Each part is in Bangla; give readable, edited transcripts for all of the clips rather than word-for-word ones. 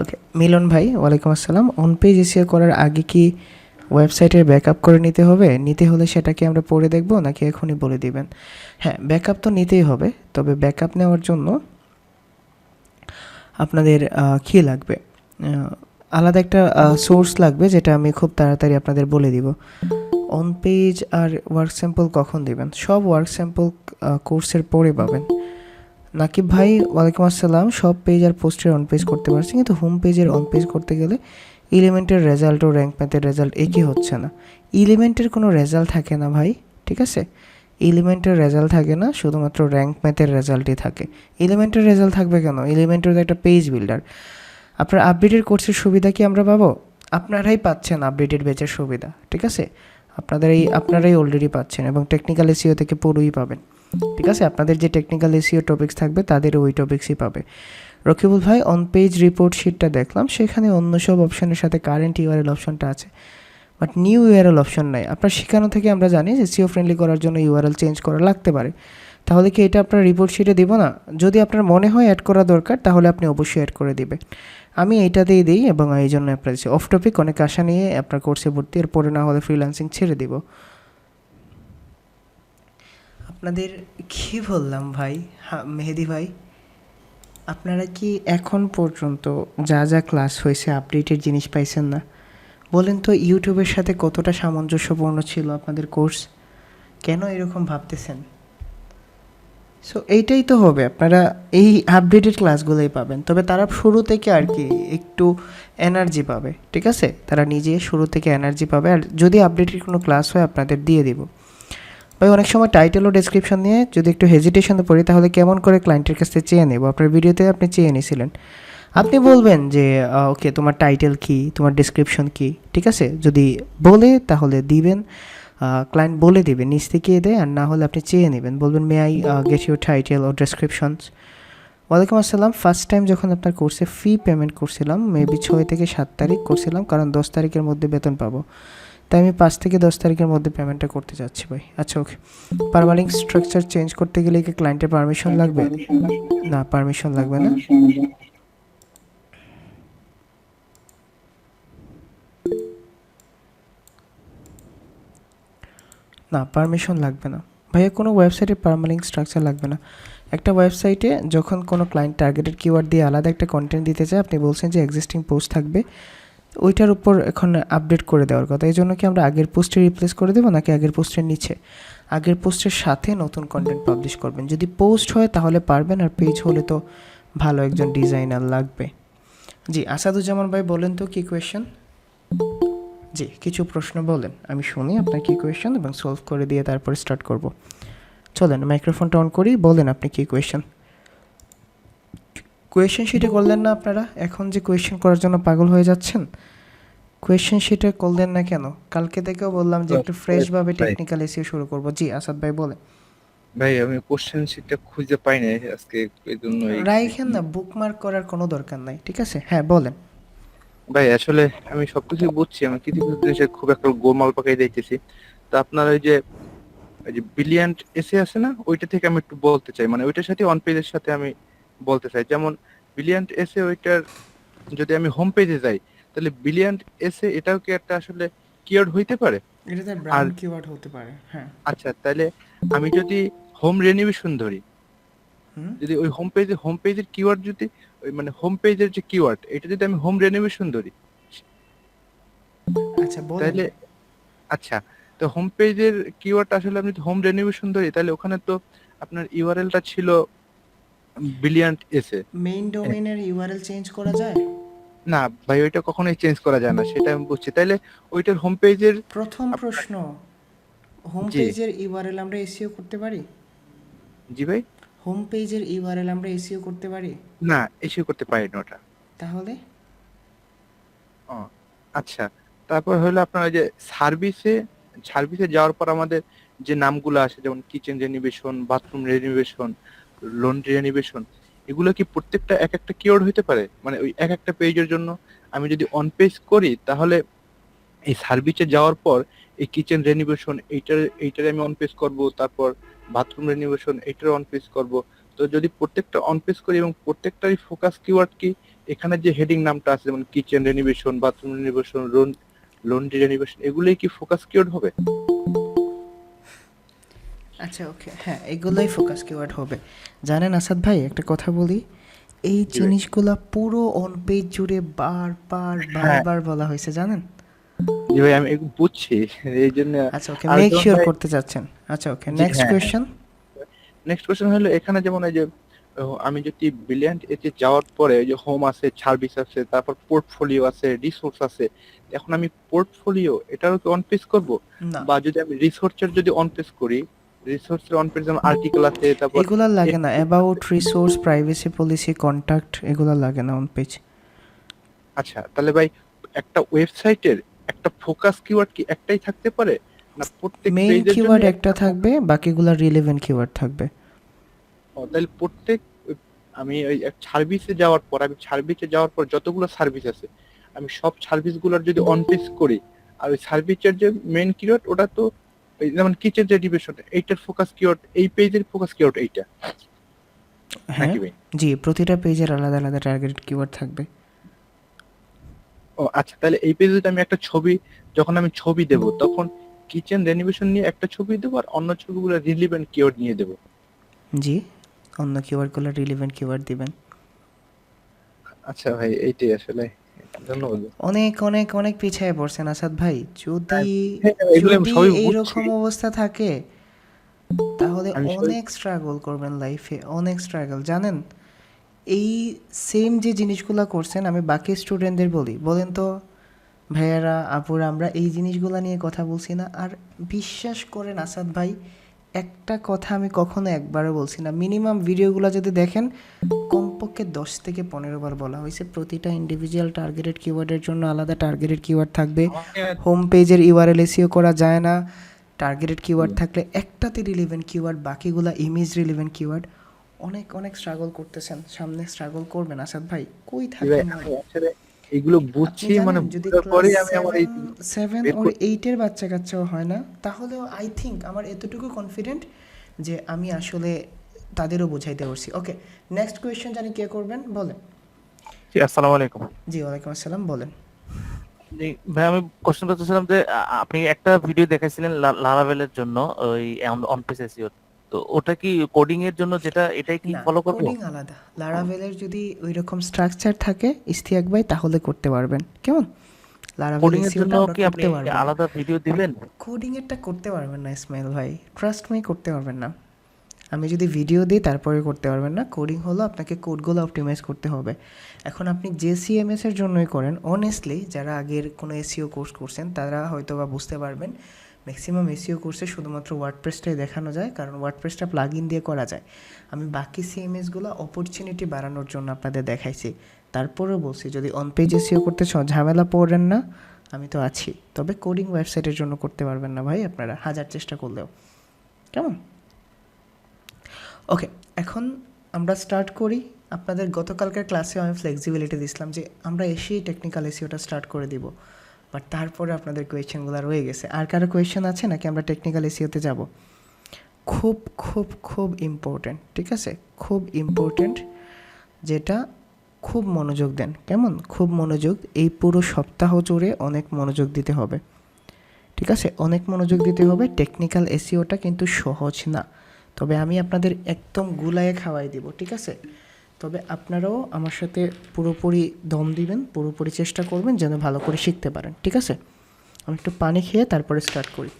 ওকে, মিলন ভাই ওয়ালাইকুম আসসালাম। অন পেজ এসিও করার আগে কি ওয়েবসাইটের ব্যাকআপ করে নিতে হবে? নিতে হলে সেটা কি আমরা পরে দেখব নাকি এখনই বলে দিবেন? হ্যাঁ, ব্যাকআপ তো নিতেই হবে। তবে ব্যাকআপ নেওয়ার জন্য আপনাদের কী লাগবে? আলাদা একটা সোর্স লাগবে, যেটা আমি খুব তাড়াতাড়ি আপনাদের বলে দিব। অন পেজ আর ওয়ার্ক স্যাম্পল কখন দিবেন? সব ওয়ার্ক স্যাম্পল কোর্সের পরে পাবেন। নাকিব ভাই ওয়ালাইকুম আসসালাম। সব পেজ আর পোস্টের অন পেজ করতে পারছি, কিন্তু হোম পেজের অন পেজ করতে গেলে এলিমেন্টের রেজাল্ট ও র্যাঙ্ক ম্যাথের রেজাল্ট একই হচ্ছে না। এলিমেন্টের কোনো রেজাল্ট থাকে না ভাই, ঠিক আছে? এলিমেন্টের রেজাল্ট থাকে না, শুধুমাত্র র্যাঙ্ক ম্যাথের রেজাল্টই থাকে। এলিমেন্টের রেজাল্ট থাকবে কেন? এলিমেন্টের তো একটা পেজ বিল্ডার। আপনার আপডেটেড কোর্সের সুবিধা কি আমরা পাবো? আপনারাই পাচ্ছেন আপডেটেড ব্যাচের সুবিধা, ঠিক আছে? আপনারাই অলরেডি পাচ্ছেন, এবং টেকনিক্যাল এসইও থেকে পুরোই পাবেন, ঠিক আছে? আপনাদের যে টেকনিক্যাল এসইও টপিকস থাকবে তাদের ওই টপিক্সই পাবে। রকিবুল ভাই, অন পেজ রিপোর্ট শিটটা দেখলাম, সেখানে অন্য সব অপশনের সাথে কারেন্ট ইউআরএল অপশনটা আছে, বাট নিউ ইউআরএল অপশন নাই। আপনার শেখানো থেকে আমরা জানি যে সিও ফ্রেন্ডলি করার জন্য ইউআরএল চেঞ্জ করা লাগতে পারে। তাহলে কি এটা আপনার রিপোর্ট শিটে দিব না? যদি আপনার মনে হয় অ্যাড করা দরকার তাহলে আপনি অবশ্যই অ্যাড করে দিবেন। আমি এইটাতেই দিই, এবং এই জন্য আপনার অফ টপিক অনেক আশা নিয়ে আপনার কোর্সে ভর্তি, এরপরে না হলে ফ্রিল্যান্সিং ছেড়ে দিব। আপনাদের কী বললাম ভাই? হ্যাঁ মেহেদি ভাই, আপনারা কি এখন পর্যন্ত যা যা ক্লাস হয়েছে আপডেটেড জিনিস পাইছেন না? বলেন তো ইউটিউবের সাথে কতটা সামঞ্জস্যপূর্ণ ছিল আপনাদের কোর্স? কেন এরকম ভাবতেছেন? সো এইটাই তো হবে, আপনারা এই আপডেটেড ক্লাসগুলোই পাবেন। তবে তারা শুরু থেকে আর কি একটু এনার্জি পাবে, ঠিক আছে? তারা নিজে শুরু থেকে এনার্জি পাবে। আর যদি আপডেটেড কোনো ক্লাস হয় আপনাদের দিয়ে দিব ভাই। অনেক সময় টাইটেল ও ডেসক্রিপশন নিয়ে যদি একটু হেজিটেশনে পড়ি, তাহলে কেমন করে ক্লায়েন্টের কাছ থেকে চেয়ে নেব? আপনার ভিডিওতে আপনি চেয়ে নিয়েছিলেন, আপনি বলবেন যে ওকে তোমার টাইটেল কী, তোমার ডেসক্রিপশন কী, ঠিক আছে? যদি বলে তাহলে দিবেন, ক্লায়েন্ট বলে দেবে নিজ থেকে দেয়। আর না হলে আপনি চেয়ে নেবেন, বলবেন may I get your title ও ডেসক্রিপশনস। ওয়ালাইকুম আসসালাম। ফার্স্ট টাইম যখন আপনার কোর্সে ফি পেমেন্ট করছিলাম, মেবি 6 থেকে 7 তারিখ করছিলাম, কারণ 10 তারিখের মধ্যে বেতন পাবো, তাই আমি 5 থেকে 10 তারিখের মধ্যে পেমেন্টটা করতে চাচ্ছি ভাই। আচ্ছা ওকে। পারমালিঙ্ক স্ট্রাকচার চেঞ্জ করতে গেলে কি ক্লায়েন্টের পারমিশন লাগবে? না, পারমিশন লাগবে না। না, পারমিশন লাগবে না ভাইয়া। কোনো ওয়েবসাইটে পারমালিঙ্ক স্ট্রাকচার লাগবে না। একটা ওয়েবসাইটে যখন কোনো ক্লায়েন্ট টার্গেটেড কিওয়ার্ড দিয়ে আলাদা একটা কন্টেন্ট দিতে চায়, আপনি বলছেন যে এক্সিস্টিং পোস্ট থাকবে, ওইটার উপর এখন আপডেট করে দেওয়ার কথা। এই জন্য কি আমরা আগের পোস্টে রিপ্লেস করে দেবো, নাকি আগের পোস্টের নিচে? আগের পোস্টের সাথে নতুন কন্টেন্ট পাবলিশ করবেন। যদি পোস্ট হয় তাহলে পারবেন, আর পেজ হলে তো ভালো একজন ডিজাইনার লাগবে। জি আসাদুজ্জামান ভাই, বলেন তো কী কোয়েশ্চেন? জি, কিছু প্রশ্ন বলেন, আমি শুনি আপনার কী কোয়েশ্চেন, এবং সলভ করে দিয়ে তারপরে স্টার্ট করব। চলেন মাইক্রোফোনটা অন করি, বলেন আপনি কী কোয়েশ্চেন। কোয়েশ্চেন শিটে করলেন না আপনারা? এখন যে কোয়েশ্চেন করার জন্য পাগল হয়ে যাচ্ছেন, কোয়েশ্চেন শিটে করলেন না কেন? কালকে থেকেও বললাম যে একটু ফ্রেশভাবে ভাই টেকনিক্যাল এসিও শুরু করব। জি আসাদ ভাই বলেন। ভাই আমি কোশ্চেন শিটটা খুঁজে পাই নাই আজকে, এই জন্য রাইখেন না, বুকমার্ক করার কোনো দরকার নাই, ঠিক আছে? হ্যাঁ বলেন। ভাই আসলে আমি সবকিছু বুঝছি, আমি কিছু কিছু জিনিসের খুব একটা গোলমাল পাকাই দিতেছি। তো আপনার ওই যে ব্রিলিয়ান্ট এসে আছে না, ওইটা থেকে আমি একটু বলতে চাই, মানে ওইটার সাথে অন পেজের সাথে আমি বলতে চাই। যেমন ব্রিলিয়ান্ট এসে ওইটার যদি আমি হোম পেজে যাই, তাহলে ব্রিলিয়ান্ট এসে এটাও কি একটা আসলে কিওয়ার্ড হইতে পারে? এটাতে আর ব্র্যান্ড কিওয়ার্ড হতে পারে, হ্যাঁ। আচ্ছা, তাহলে আমি যদি হোম রেনোভেশন ধরি, হুম। যদি ওই হোম পেজের কিওয়ার্ড যদি ওই মানে হোম পেজের যে কিওয়ার্ড এটা যদি আমি হোম রেনোভেশন ধরি, আচ্ছা বলেন। তাহলে আচ্ছা, তো হোম পেজের কিওয়ার্ড আসলে আমি হোম রেনোভেশন ধরি, তাহলে ওখানে তো আপনার ইউআরএলটা ছিল ব্রিলিয়ান্ট এসে। মেইন ডোমেইনের ইউআরএল চেঞ্জ করা যায়? না ভাই, ওইটা কখনোই চেঞ্জ করা যায় না, সেটা আমি বুঝছি। তাইলে ওইটার হোম পেজের প্রথম আপনার প্রশ্ন, হোম জি পেজের ইউআরএল আমরা এসইও করতে পারি? জি ভাই, হোম পেজের ইউআরএল আমরা এসইও করতে পারি? না ইস্যু করতে পারি না ওটা। তাহলে? ও আচ্ছা, তারপর হলো আপনার ওই যে সার্ভিসে সার্ভিসে যাওয়ার পর আমাদের যে নামগুলো আসে, যেমন kitchen renovation, bathroom renovation, laundry renovation, এগুলো কি প্রত্যেকটা এক একটা কিওয়ার্ড হতে পারে? মানে ওই এক একটা পেজের জন্য আমি যদি অন পেজ করি, তাহলে এই সার্ভিসে যাওয়ার পর এই কিচেন রেনোভেশন এইটার আমি অন পেজ করব, তারপর বাথরুম রেনোভেশন এইটার অন পেজ করব। তো যদি প্রত্যেকটা অন পেজ করি এবং প্রত্যেকটারই ফোকাস কিওয়ার্ড কি এখানে যে হেডিং নামটা আছে যেমন kitchen renovation, bathroom renovation, laundry renovation, এগুলোই কি ফোকাস কিওয়ার্ড হবে? আচ্ছা ওকে, হ্যাঁ এগুলোই ফোকাস কিওয়ার্ড হবে। জানেন আসাদ ভাই একটা কথা বলি, এই জি ভাই। জিনিসগুলা পুরো অন পেজ জুড়ে বারবার হ্যাঁ, বারবার বলা হয়েছে জানেন। জি ভাই আমি এগুলো বুঝছি। এই জন্য আচ্ছা ওকে, আর মেক যেমন শিওর ভাই, করতে চাচ্ছেন। আচ্ছা ওকে, জি নেক্সট হ্যাঁ হ্যাঁ, কোয়েশ্চেন। নেক্সট কোশ্চেন হলো এখানে যেমন এই যে আমি যদি ব্রিলিয়ান্ট এতে যাওয়ার পরে ওই যে হোম আছে, সার্ভিস আছে, তারপর পোর্টফোলিও আছে, রিসোর্স আছে, এখন আমি পোর্টফোলিও এটারও কি অন পেজ করব? না, বা যদি আমি রিসোর্সের যদি অন পেজ করি, রিসোর্সের অন পেজ যেমন আর্টিকেল আছে, তারপর এগুলা লাগে না, FAQ অ্যাবাউট আছে। রিসোর্স, প্রাইভেসি পলিসি, কন্ট্যাক্ট, এগুলা লাগে না অন পেজ। আচ্ছা তাহলে ভাই একটা ওয়েবসাইটের একটা ফোকাস কিওয়ার্ড কি একটাই থাকতে পারে, না প্রত্যেক মেইন পেজের জন্য কিওয়ার্ড একটা একটা থাকবে, বাকিগুলা রিলেভেন্ট কিওয়ার্ড থাকবে। তাহলে প্রত্যেক আমি ওই সার্ভিসে যাওয়ার পর, আমি সার্ভিসে যাওয়ার পর যতগুলো সার্ভিস আছে আমি সব সার্ভিস গুলোর যদি অন পেজ করি, আর ওই সার্ভিসের যে মেইন কিওয়ার্ড ওটা তো ওই যেমন কিচেন যে ডিভিশন এইটার ফোকাস কিওয়ার্ড, এই পেজের ফোকাস কিওয়ার্ড এইটা, হ্যাঁ নাকি ভাই? জি, প্রতিটা পেজের আলাদা আলাদা টার্গেটেড কিওয়ার্ড থাকবে। ও আচ্ছা, তাহলে এই পেজে যদি আমি একটা ছবি, যখন আমি ছবি দেব তখন কিচেন রেনোভেশন নিয়ে একটা ছবি দেবো আর অন্য ছবিগুলো রিলিভেন্ট কিওয়ার্ড নিয়ে দেবো। জি, অন্য কিওয়ার্ডগুলো রিলেভেন্ট কিওয়ার্ড দিবেন। আচ্ছা ভাই, এইটাই আসলে, ধন্যবাদ। অনেক অনেক অনেক পিছিয়ে পড়ছেন আসাদ ভাই। যদি হ্যাঁ, এগুলো আমি যদি সবই বুঝছি। এইরকম অবস্থা থাকে তাহলে আমি সবই অনেক স্ট্রাগল করবেন লাইফে, অনেক স্ট্রাগল। জানেন, এই সেম যে জিনিসগুলো করছেন আমি বাকি স্টুডেন্টদের বলি, বলেন তো ভাইয়ারা আপুরা, আমরা এই জিনিসগুলো নিয়ে কথা বলছি না? আর বিশ্বাস করেন আসাদ ভাই, একটা কথা আমি কখনো একবারও বলছি না। মিনিমাম ভিডিওগুলো যদি দেখেন কমপক্ষে 10 থেকে 15 বার বলা হয়েছে প্রতিটা ইন্ডিভিজুয়াল টার্গেটেড কিওয়ার্ডের জন্য আলাদা টার্গেটেড কিওয়ার্ড থাকবে। আমাকে হোম পেজের ইউআরএল এসইও করা যায় না টার্গেটেড কিওয়ার্ড থাকলে একটাতে রিলেভেন্ট কিওয়ার্ড, বাকিগুলা ইমেজ রিলেভেন্ট কিওয়ার্ড। অনেক অনেক স্ট্রাগল করতেছেন, সামনে স্ট্রাগল করবেন আসাদ ভাই, কই জি ভাই, থাকবেন ভাই? আমি আসলে এগুলো আপনি বুঝছি, মানে জানেন যদি বুঝার ক্লাস পরেই আমি আমার সেভেন এই সেভেন বের ওর করতে। এইটের বাচ্চা কাচ্চাও হয় না, তাহলেও আই থিঙ্ক আমার এতটুকু কনফিডেন্ট যে আমি আসলে তাদেরও বোঝাইতে পারছি। ওকে, নেক্সট কোয়েশ্চেন জানি কে করবেন, বলেন। জি, আসসালামু আলাইকুম। জি ওয়ালাইকুম আসসালাম, বলেন। জি ভাই, আমি কোশ্চেন করতেছিলাম যে আপনি একটা ভিডিও দেখাইছিলেন লারাভেলের জন্য, ওই অন পেজ এসইও, তো ওটা কি কোডিং এর জন্য, যেটা এটাই কি না, ফলো করব? কোডিং আলাদা। লারাভেলের যদি ওই রকম স্ট্রাকচার থাকে ইস্তিয়াক ভাই তাহলে করতে পারবেন, কেমন? লারাভেল কোডিং এর জন্য এসইওটা আমরা কি আপনি করতে পারবো না। আলাদা ভিডিও দিবেন? কোডিংয়েরটা করতে পারবেন না ইসমাইল ভাই, ট্রাস্ট মি, করতে পারবেন না। আমি যদি ভিডিও দিই তারপরে করতে পারবেন না। কোডিং হলো আপনাকে কোডগুলো অপটিমাইজ করতে হবে। এখন আপনি যে সিএমএস এর জন্যই করেন, অনেস্টলি যারা আগের কোনো এসইও কোর্স করছেন তারা হয়তো বা বুঝতে পারবেন, ম্যাক্সিমাম এসইও কোর্সে শুধুমাত্র ওয়ার্ডপ্রেসটাই দেখানো যায়, কারণ ওয়ার্ডপ্রেসটা প্লাগ ইন দিয়ে করা যায়। আমি বাকি সিএমএসগুলো অপরচুনিটি বাড়ানোর জন্য আপনাদের দেখাইছি। তারপরেও বলছি, যদি অন পেজ এসইও করতে ঝামেলা পড়েন না, আমি তো আছি। তবে কোডিং ওয়েবসাইটের জন্য করতে পারবেন না ভাই আপনারা, হাজার চেষ্টা করলেও। কেমন? ওকে, এখন আমরা স্টার্ট করি। আপনাদের গতকালকার ক্লাসে আমি ফ্লেক্সিবিলিটি দিছিলাম যে আমরা এসেই টেকনিক্যাল এসইওটা স্টার্ট করে দিব, বাট তারপরে আপনাদের কোয়েশ্চেনগুলো রয়ে গেছে। আর কারো কোয়েশ্চেন আছে নাকি আমরা টেকনিক্যাল এসইওতে যাব? খুব খুব খুব ইম্পর্ট্যান্ট, ঠিক আছে? খুব ইম্পর্ট্যান্ট, যেটা খুব মনোযোগ দেন, কেমন? খুব মনোযোগ, এই পুরো সপ্তাহ জুড়ে অনেক মনোযোগ দিতে হবে, ঠিক আছে? অনেক মনোযোগ দিতে হবে। টেকনিক্যাল এসইওটা কিন্তু সহজ না, তবে আমি আপনাদের একদম গুলায়ে খাওয়াই দিব, ঠিক আছে? তবে আপনারাও আমার সাথে পুরোপুরি দম দিবেন, পুরোপুরি চেষ্টা করবেন যেন ভালো করে শিখতে পারেন, ঠিক আছে? আমি একটু পানি খেয়ে তারপরে স্টার্ট করি।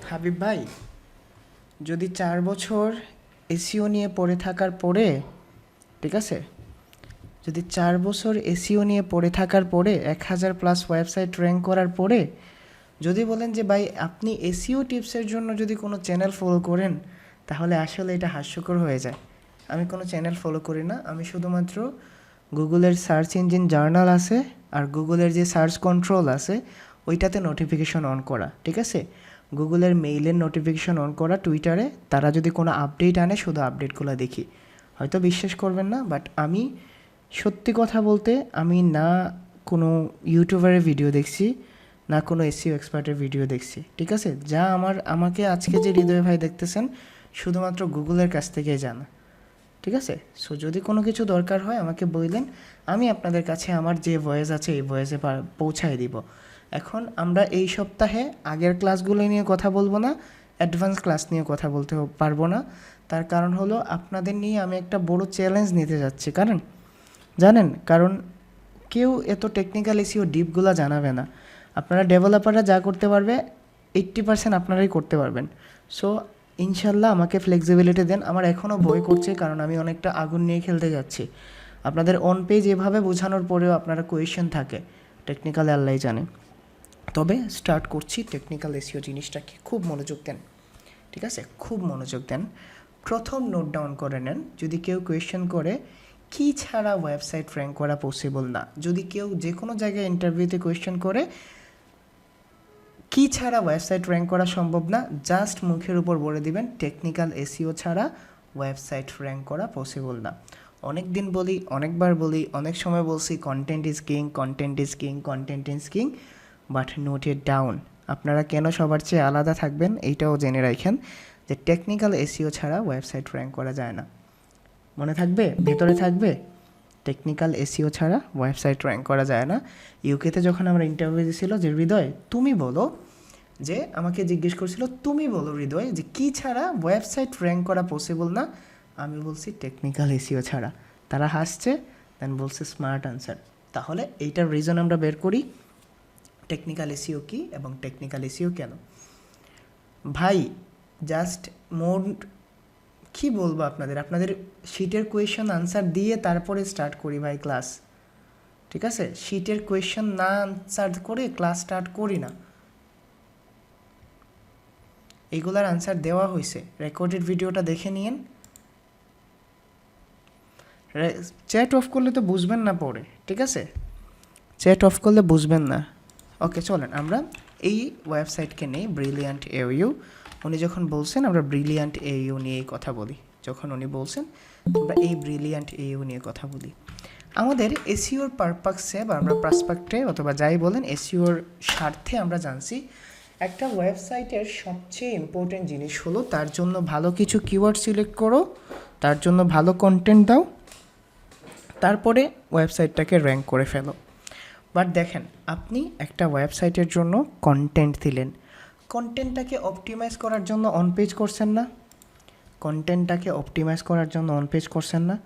হাবিব ভাই, যদি 4 বছর এসইও নিয়ে পড়ে থাকার পরে, ঠিক আছে, যদি 4 বছর এসইও নিয়ে পড়ে থাকার পরে 1000+ ওয়েবসাইট র্যাঙ্ক করার পরে যদি বলেন যে ভাই আপনি এসইও টিপসের জন্য যদি কোনো চ্যানেল ফলো করেন, তাহলে আসলে এটা হাস্যকর হয়ে যায়। আমি কোনো চ্যানেল ফলো করি না, আমি শুধুমাত্র গুগলের সার্চ ইঞ্জিন জার্নাল আছে আর গুগলের যে সার্চ কন্ট্রোল আছে ওইটাতে নোটিফিকেশন অন করা, ঠিক আছে? গুগলের মেইলের নোটিফিকেশন অন করা, টুইটারে তারা যদি কোনো আপডেট আনে শুধু আপডেটগুলো দেখি। হয়তো বিশ্বাস করবেন না, বাট আমি সত্যি কথা বলতে আমি না কোনো ইউটিউবারের ভিডিও দেখছি, না কোনো এসইও এক্সপার্টের ভিডিও দেখছি, ঠিক আছে? যা আমাকে আজকে যে হৃদয় ভাই দেখতেছেন শুধুমাত্র গুগলের কাছ থেকেই জানা, ঠিক আছে? সো যদি কোনো কিছু দরকার হয় আমাকে বললেন, আমি আপনাদের কাছে আমার যে ভয়েস আছে এই ভয়েসে পৌঁছায় দিব। এখন আমরা এই সপ্তাহে আগের ক্লাসগুলো নিয়ে কথা বলবো না, অ্যাডভান্স ক্লাস নিয়ে কথা বলতে পারবো না। তার কারণ হলো আপনাদের নিয়ে আমি একটা বড় চ্যালেঞ্জ নিতে যাচ্ছি। কারণ কেউ এত টেকনিক্যাল এসিও ডিপগুলো জানাবে না। আপনারা ডেভেলপাররা যা করতে পারবে 80% আপনারাই করতে পারবেন। সো ইনশাল্লাহ আমাকে ফ্লেক্সিবিলিটি দেন। আমার এখনও ভয় করছে, কারণ আমি অনেকটা আগুন নিয়ে খেলতে যাচ্ছি। আপনাদের অন পেজ এভাবে বোঝানোর পরেও আপনারা কোয়েশ্চেন থাকে, টেকনিক্যাল আল্লাহ জানে। তবে স্টার্ট করছি। টেকনিক্যাল এসিও জিনিসটা কি, খুব মনোযোগ দেন, ঠিক আছে? খুব মনোযোগ দেন। প্রথম নোট ডাউন করে নেন, যদি কেউ কোয়েশ্চেন করে কি ছাড়া ওয়েবসাইট র্যাঙ্ক করা পসিবল না, যদি কেউ যে কোনো জায়গায় ইন্টারভিউতে কোয়েশ্চেন করে কি ছাড়া ওয়েবসাইট র্যাঙ্ক করা সম্ভব না, জাস্ট মুখের উপর বলে দিবেন টেকনিক্যাল এসইও ছাড়া ওয়েবসাইট র্যাঙ্ক করা পসিবল না। অনেক দিন বলি, অনেকবার বলি, অনেক সময় বলছি content is king, content is king, content is king, but note it down. আপনারা কেন সবার চেয়ে আলাদা থাকবেন এইটাও জেনে রাখেন যে টেকনিক্যাল এসইও ছাড়া ওয়েবসাইট র্যাঙ্ক করা যায় না। মনে থাকবে, ভেতরে থাকবে, টেকনিক্যাল এসইও ছাড়া ওয়েবসাইট র্যাঙ্ক করা যায় না। ইউকেতে যখন আমরা ইন্টারভিউ দিয়েছিল যে হৃদয় তুমি বলো, যে আমাকে জিজ্ঞেস করছিল তুমি বলো হৃদয় যে কী ছাড়া ওয়েবসাইট র্যাঙ্ক করা পসিবল না, আমি বলছি টেকনিক্যাল এসইও ছাড়া। তারা হাসছে, দেন বলছে স্মার্ট আনসার। তাহলে এইটার রিজন আমরা বের করি, টেকনিক্যাল এসইও কী এবং টেকনিক্যাল এসইও কেন। ভাই জাস্ট কী বলবো আপনাদের শিটের কোয়েশ্চেন আনসার দিয়ে তারপরে স্টার্ট করি ভাই ক্লাস, ঠিক আছে? শিটের কোয়েশ্চেন না আনসার করে ক্লাস স্টার্ট করি না। এইগুলার আনসার দেওয়া হয়েছে, রেকর্ডেড ভিডিওটা দেখে নিন। চ্যাট অফ করলে তো বুঝবেন না পরে, ঠিক আছে? চ্যাট অফ করলে বুঝবেন না। ওকে, চলেন আমরা এই ওয়েবসাইটকে নেই, ব্রিলিয়ান্ট এইউ। উনি যখন বলছেন আমরা ব্রিলিয়ান্ট এইউ নিয়ে কথা বলি, যখন উনি বলছেন আমরা এই ব্রিলিয়ান্ট এইউ নিয়ে কথা বলি। আমাদের এসইওর পারপাসে বা আমরা প্রসপেক্টে অথবা যাই বলেন এসইওর স্বার্থে আমরা জানছি একটা ওয়েবসাইটের সবচেয়ে ইম্পর্টেন্ট জিনিস হলো তার জন্য ভালো কিছু কিওয়ার্ড সিলেক্ট করো, তার জন্য ভালো কন্টেন্ট দাও, তারপরে ওয়েবসাইটটাকে র্যাঙ্ক করে ফেলো। বাট দেখেন, আপনি একটা ওয়েবসাইটের জন্য কন্টেন্ট দিলেন, কন্টেন্টটাকে অপটিমাইজ করার জন্য অন পেজ করছেন না, কন্টেন্টটাকে অপটিমাইজ করার জন্য অন পেজ করছেন না,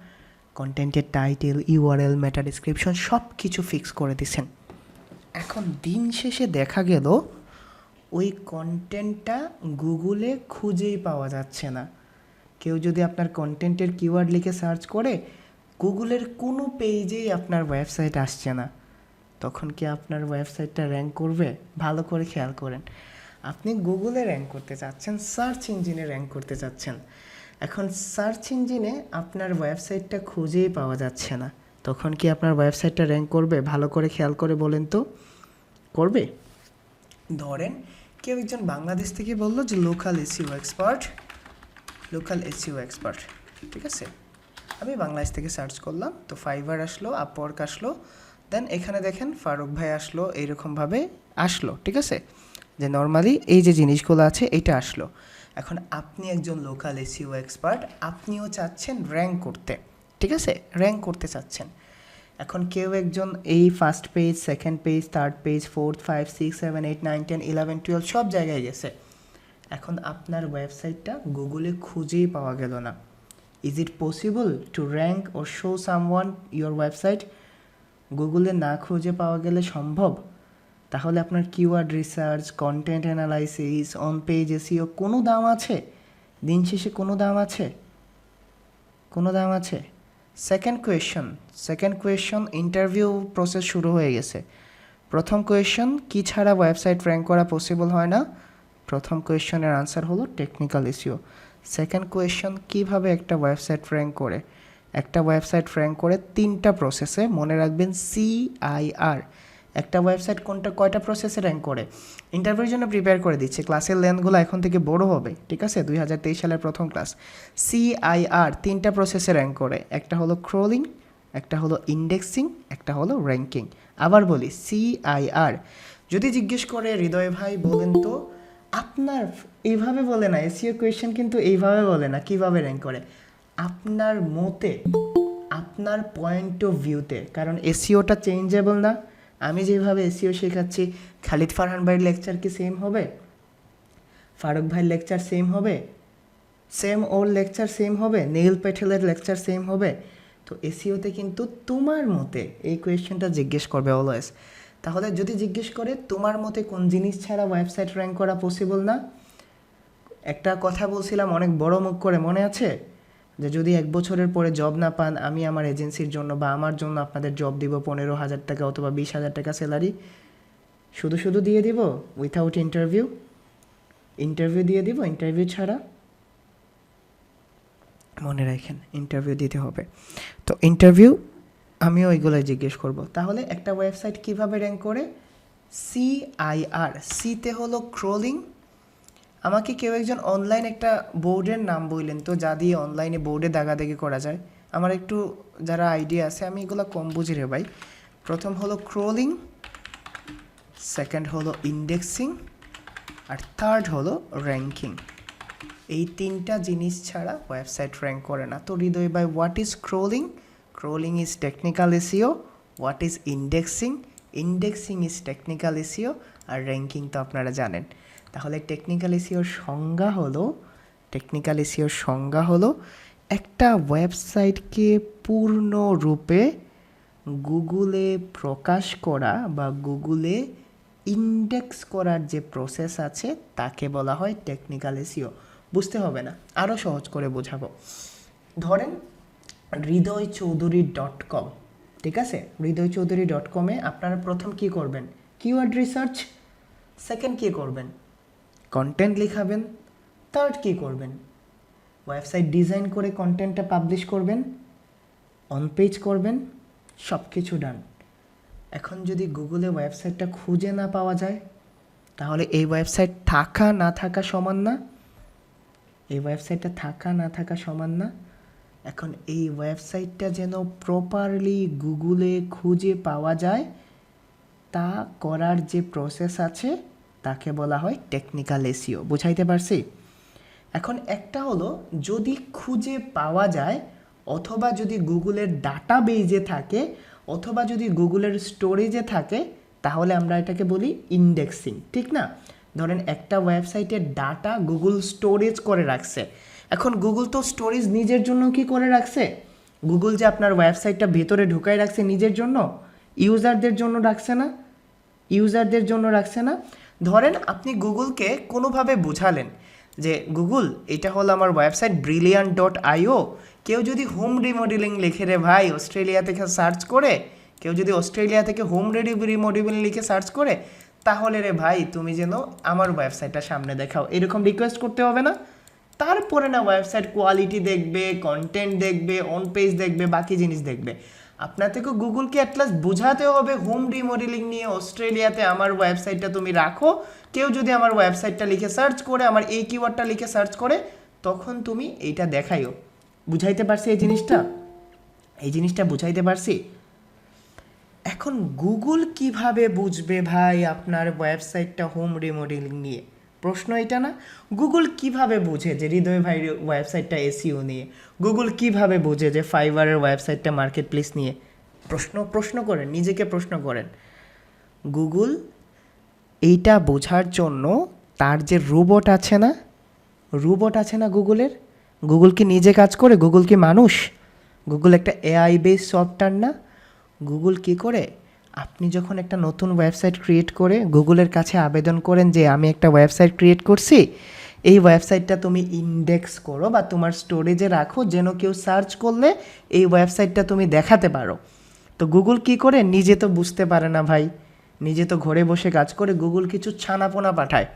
কন্টেন্টের টাইটেল, ইউআরএল, মেটা ডিসক্রিপশন সব কিছু ফিক্স করে দিছেন। এখন দিন শেষে দেখা গেল ওই কন্টেন্টটা গুগলে খুঁজেই পাওয়া যাচ্ছে না। কেউ যদি আপনার কন্টেন্টের কিওয়ার্ড লিখে সার্চ করে গুগলের কোনো পেজেই আপনার ওয়েবসাইট আসছে না, তখন কি আপনার ওয়েবসাইটটা র্যাঙ্ক করবে? ভালো করে খেয়াল করেন। আপনি গুগলে র্যাঙ্ক করতে চাচ্ছেন, সার্চ ইঞ্জিনে র্যাঙ্ক করতে চাচ্ছেন, এখন সার্চ ইঞ্জিনে আপনার ওয়েবসাইটটা খুঁজেই পাওয়া যাচ্ছে না, তখন কি আপনার ওয়েবসাইটটা র্যাঙ্ক করবে? ভালো করে খেয়াল করে বলেন তো, করবে? ধরেন কেউ একজন বাংলাদেশ থেকে বললো যে লোকাল এসইও এক্সপার্ট, ঠিক আছে? আমি বাংলাদেশ থেকে সার্চ করলাম, তো ফাইবার আসলো, আপওয়ার্ক আসলো, দেন এখানে দেখেন ফারুক ভাই আসলো, এইরকমভাবে আসলো, ঠিক আছে? যে নর্মালি এই যে জিনিসগুলো আছে এইটা আসলো। এখন আপনি একজন লোকাল এসইও এক্সপার্ট, আপনিও চাচ্ছেন র্যাঙ্ক করতে, ঠিক আছে? র্যাঙ্ক করতে চাচ্ছেন। এখন কেউ একজন এই first page, second page, third page, 4, 5, 6, 7, 8, 9, 10, 11, 12 সব জায়গায় গেছে। এখন আপনার ওয়েবসাইটটা গুগলে খুঁজেই পাওয়া গেল না। Is it possible to rank or show someone your website? গুগলে না খুঁজে পাওয়া গেলে সম্ভব? তাহলে আপনার keyword research, content analysis, on page SEO কোনো দাম আছে? দিন শেষে কোনো দাম আছে? কোনো দাম আছে? সেকেন্ড কোয়েশ্চন, ইন্টারভিউ প্রসেস শুরু হয়ে গেছে। প্রথম কোয়েশ্চন, কী ছাড়া ওয়েবসাইট র্যাঙ্ক করা পসিবল হয় না? প্রথম কোয়েশ্চনের আনসার হলো টেকনিক্যাল এসইও। সেকেন্ড কোয়েশ্চন, কীভাবে একটা ওয়েবসাইট র্যাঙ্ক করে? একটা ওয়েবসাইট র্যাঙ্ক করে 3টা প্রসেসে, মনে রাখবেন CIR, একটা ওয়েবসাইট কয়টা প্রসেসে র্যাঙ্ক করে, ইন্টারভিউর জন্য প্রিপেয়ার করে দিচ্ছে, ক্লাসের লেন্থগুলো এখন থেকে বড় হবে, ঠিক আছে, 2023 সালের প্রথম ক্লাস। CIR 3টা প্রসেসে র্যাঙ্ক করে, একটা হলো ক্রলিং, একটা হলো ইন্ডেক্সিং, একটা হলো র্যাঙ্কিং। আবার বলি CIR। যদি জিজ্ঞেস করে হৃদয় ভাই বলেন তো আপনার, এইভাবে বলে না, এসইও কোয়েশ্চেন কিন্তু এইভাবে বলে না কিভাবে র্যাঙ্ক করে, আপনার মতে, আপনার পয়েন্ট অফ ভিউতে, কারণ এসইওটা চেঞ্জেবল না। আমি যেভাবে এসইও শেখাচ্ছি, খালিদ ফারহান ভাইয়ের লেকচার কি সেম হবে? ফারুক ভাইয়ের লেকচার সেম হবে? সেম ওর লেকচার সেম হবে? নীল প্যাটেলের লেকচার সেম হবে? তো এসইওতে কিন্তু তোমার মতে এই কোয়েশ্চেনটা জিজ্ঞেস করবে অলওয়েজ। তাহলে যদি জিজ্ঞেস করে তোমার মতে কোন জিনিস ছাড়া ওয়েবসাইট র্যাঙ্ক করা পসিবল না, একটা কথা বলছিলাম অনেক বড় মুখ করে, মনে আছে? যে যদি 1 বছরের পরে জব না পান, আমি আমার এজেন্সির জন্য বা আমার জন্য আপনাদের জব দিব 15,000 টাকা অথবা 20,000 টাকা স্যালারি, শুধু শুধু দিয়ে দিব উইথাউট ইন্টারভিউ দিয়ে দিব, ইন্টারভিউ ছাড়া। মনে রাখেন ইন্টারভিউ দিতে হবে। তো ইন্টারভিউ আমিও ওইগুলোই জিজ্ঞেস করব। তাহলে একটা ওয়েবসাইট কিভাবে র্যাঙ্ক করে? CIR, সিতে হলো ক্রলিং। আমাকে কেউ একজন অনলাইন একটা বোর্ডের নাম বললেন তো, যা দিয়ে অনলাইনে বোর্ডে দাগাদাগি করা যায়। আমার একটু যারা আইডিয়া আছে, আমি এগুলো কম বুঝি রে ভাই। প্রথম হলো ক্রলিং, সেকেন্ড হলো ইন্ডেক্সিং, আর থার্ড হলো র্যাঙ্কিং। এই 3টা জিনিস ছাড়া ওয়েবসাইট র্যাঙ্ক করে না। তো হৃদয় ভাই, what is crawling? Crawling is technical SEO. What is indexing? Indexing is technical SEO. আর র্যাঙ্কিং তো আপনারা জানেন। তাহলে টেকনিক্যাল এসইওর সংজ্ঞা হলো একটা ওয়েবসাইটকে পূর্ণরূপে গুগলে প্রকাশ করা বা গুগলে ইন্ডেক্স করার যে প্রসেস আছে তাকে বলা হয় টেকনিক্যাল এসইও। বুঝতে হবে না, আরও সহজ করে বোঝাবো। ধরেন hridaychaudhuri.com, ঠিক আছে, hridaychaudhuri.com-এ আপনারা প্রথম কি করবেন? Keyword research. সেকেন্ড কি করবেন? কন্টেন্ট লিখাবেন। থার্ড কি করবেন? ওয়েবসাইট ডিজাইন করে কন্টেন্টটা পাবলিশ করবেন, অন পেজ করবেন, সব কিছু ডান। এখন যদি গুগলে ওয়েবসাইটটা খুঁজে না পাওয়া যায়, তাহলে এই ওয়েবসাইট থাকা না থাকা সমান না? এই ওয়েবসাইটটা থাকা না থাকা সমান না? এখন এই ওয়েবসাইটটা যেন প্রপারলি গুগলে খুঁজে পাওয়া যায়, তা করার যে প্রসেস আছে তাকে বলা হয় টেকনিক্যাল এসইও। বুঝাইতে পারছি? এখন একটা হলো যদি খুঁজে পাওয়া যায়, অথবা যদি গুগলের ডাটাবেজে থাকে, অথবা যদি গুগলের স্টোরেজে থাকে, তাহলে আমরা এটাকে বলি ইন্ডেক্সিং, ঠিক না? ধরেন একটা ওয়েবসাইটের ডাটা গুগল স্টোরেজ করে রাখছে। এখন গুগল তো স্টোরেজ নিজের জন্য কি করে রাখছে? গুগল যে আপনার ওয়েবসাইটটা ভেতরে ঢুকাই রাখছে নিজের জন্য, ইউজারদের জন্য রাখছে না। ধরেন আপনি গুগলকে কোনোভাবে বুঝালেন যে গুগল, এটা হলো আমার ওয়েবসাইট brilliant.io, কেউ যদি হোম রিমডেলিং লিখে রে ভাই অস্ট্রেলিয়া থেকে সার্চ করে, কেউ যদি অস্ট্রেলিয়া থেকে হোম রিমডেলিং লিখে সার্চ করে, তাহলে রে ভাই তুমি যেন আমার ওয়েবসাইটটা সামনে দেখাও, এরকম রিকোয়েস্ট করতে হবে না? তারপরে না ওয়েবসাইট কোয়ালিটি দেখবে, কন্টেন্ট দেখবে, অন পেজ দেখবে, বাকি জিনিস দেখবে। আপনার থেকে গুগলকে অ্যাটলাস্ট বোঝাতে হবে হোম রিমডেলিং নিয়ে অস্ট্রেলিয়াতে আমার ওয়েবসাইটটা তুমি রাখো, কেউ যদি আমার ওয়েবসাইটটা লিখে সার্চ করে, আমার এই কিওয়ার্ডটা লিখে সার্চ করে, তখন তুমি এইটা দেখাইও। বুঝাইতে পারছি এই জিনিসটা বুঝাইতে পারছি? এখন গুগল কিভাবে বুঝবে ভাই আপনার ওয়েবসাইটটা হোম রিমডেলিং নিয়ে? প্রশ্ন এটা না? গুগল কিভাবে বোঝে যে হৃদয় ভাইয়ের ওয়েবসাইটটা এসইও নিয়ে? গুগল কিভাবে বোঝে যে ফাইবারের ওয়েবসাইটটা মার্কেট প্লেস নিয়ে? প্রশ্ন করেন, নিজেকে প্রশ্ন করেন। গুগল এইটা বোঝার জন্য তার যে রোবট আছে না গুগলের, গুগল কি নিজে কাজ করে? গুগল কি মানুষ? গুগল একটা এআই বেস সফটওয়্যার না? গুগল কি করে? আপনি যখন একটা নতুন ওয়েবসাইট ক্রিয়েট করে গুগলের কাছে আবেদন করেন যে আমি একটা ওয়েবসাইট ক্রিয়েট করছি, এই ওয়েবসাইটটা তুমি ইন্ডেক্স করো বা তোমার স্টোরেজে রাখো, যেন কেউ সার্চ করলে এই ওয়েবসাইটটা তুমি দেখাতে পারো। তো গুগল কি করে? নিজে তো বুঝতে পারে না ভাই, নিজে তো ঘরে বসে কাজ করে। গুগল কিছু ছানাপোনা পাঠায়,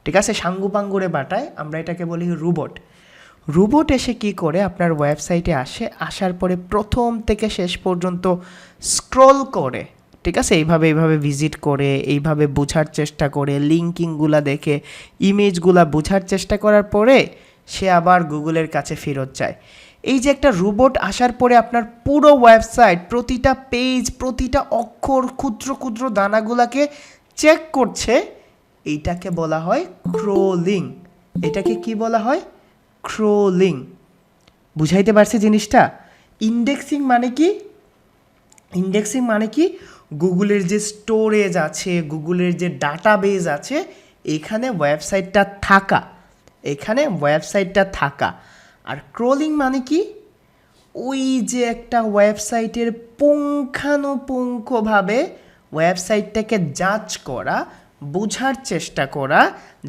ঠিক আছে, সাঙ্গুপাঙ্গুরে পাঠায়, আমরা এটাকে বলি রোবট এসে কি করে আপনার ওয়েবসাইটে আসার পরে প্রথম থেকে শেষ পর্যন্ত স্ক্রল করে, ঠিক আছে, এইভাবে ভিজিট করে, এইভাবে বোঝার চেষ্টা করে, লিঙ্কিংগুলা দেখে, ইমেজগুলা বোঝার চেষ্টা করার পরে সে আবার গুগলের কাছে ফেরত যায়। এই যে একটা রোবট আসার পরে আপনার পুরো ওয়েবসাইট, প্রতিটা পেজ, প্রতিটা অক্ষর, ক্ষুদ্র ক্ষুদ্র দানাগুলাকে চেক করছে, এইটাকে বলা হয় ক্রোলিং। এটাকে কি বলা হয়? ক্রোলিং। বুঝাইতে পারছি জিনিসটা? ইন্ডেক্সিং মানে কি? ইন্ডেক্সিং মানে কি? গুগলের যে স্টোরেজ আছে, গুগলের যে ডাটাবেজ আছে, এখানে ওয়েবসাইটটা থাকা, এখানে ওয়েবসাইটটা থাকা। আর ক্রোলিং মানে কি? ওই যে একটা ওয়েবসাইটের পুঙ্খানুপুঙ্খভাবে ওয়েবসাইটটাকে যাচ করা, বোঝার চেষ্টা করা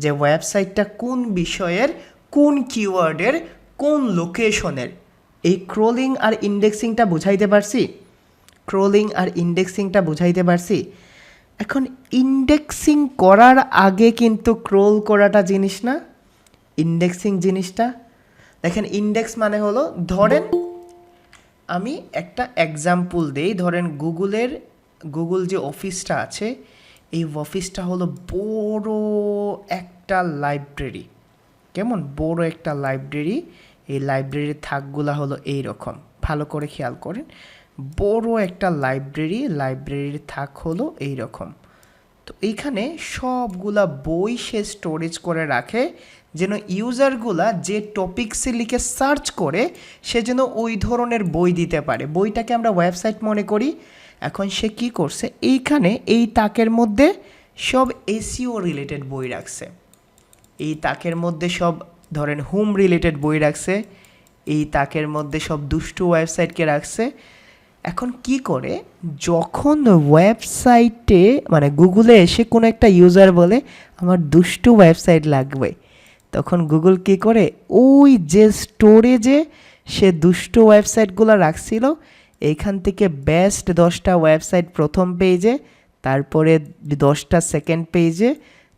যে ওয়েবসাইটটা কোন বিষয়ের, কোন কিওয়ার্ডের, কোন লোকেশনের। এই ক্রোলিং আর ইন্ডেক্সিংটা বুঝাইতে পারছি? ক্রোলিং আর ইন্ডেক্সিংটা বুঝাইতে পারছি? এখন ইন্ডেক্সিং করার আগে কিন্তু ক্রোল করাটা জিনিস না, ইন্ডেক্সিং জিনিসটা। দেখেন, ইন্ডেক্স মানে হলো, ধরেন আমি একটা এক্সাম্পল দেই, ধরেন গুগল যে অফিসটা আছে, এই অফিসটা হলো বড় একটা লাইব্রেরি। কেমন বড় একটা লাইব্রেরি? এই লাইব্রেরির থাকগুলা হলো এই রকম, ভালো করে খেয়াল করেন। বড় একটা লাইব্রেরির থাক হলো এই রকম। তো এইখানে সবগুলা বই সে স্টোরেজ করে রাখে, যেন ইউজারগুলা যে টপিকসে লিখে সার্চ করে সে যেন ওই ধরনের বই দিতে পারে। বইটাকে আমরা ওয়েবসাইট মনে করি। এখন সে কি করছে, এইখানে এই তাকের মধ্যে সব এসইও রিলেটেড বই রাখছে, এই তাকের মধ্যে সব ধরেন হোম রিলেটেড বই রাখছে, এই তাকের মধ্যে সব দুষ্টু ওয়েবসাইটকে রাখছে। এখন কি করে, যখন ওয়েবসাইটে মানে গুগলে এসে কোনো একটা ইউজার বলে আমার দুষ্টু ওয়েবসাইট লাগবে, তখন গুগল কি করে, ওই যে স্টোরেজে সে দুষ্টু ওয়েবসাইটগুলো রাখছিল, এইখান থেকে বেস্ট 10টা ওয়েবসাইট প্রথম পেজে, তারপরে 10টা সেকেন্ড পেজে,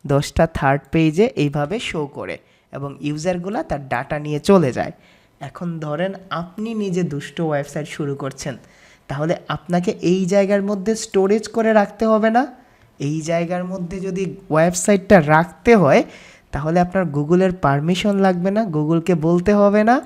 10টা থার্ড পেজে, এইভাবে শো করে এবং ইউজারগুলা তার ডাটা নিয়ে চলে যায়। এখন ধরেন আপনি নিজে দুষ্টু ওয়েবসাইট শুরু করছেন, তাহলে আপনাকে এই জায়গার মধ্যে স্টোরেজ করে রাখতে হবে না? এই জায়গার মধ্যে যদি ওয়েবসাইটটা রাখতে হয়, তাহলে আপনার গুগলের পারমিশন লাগবে না, গুগলকে বলতে হবে না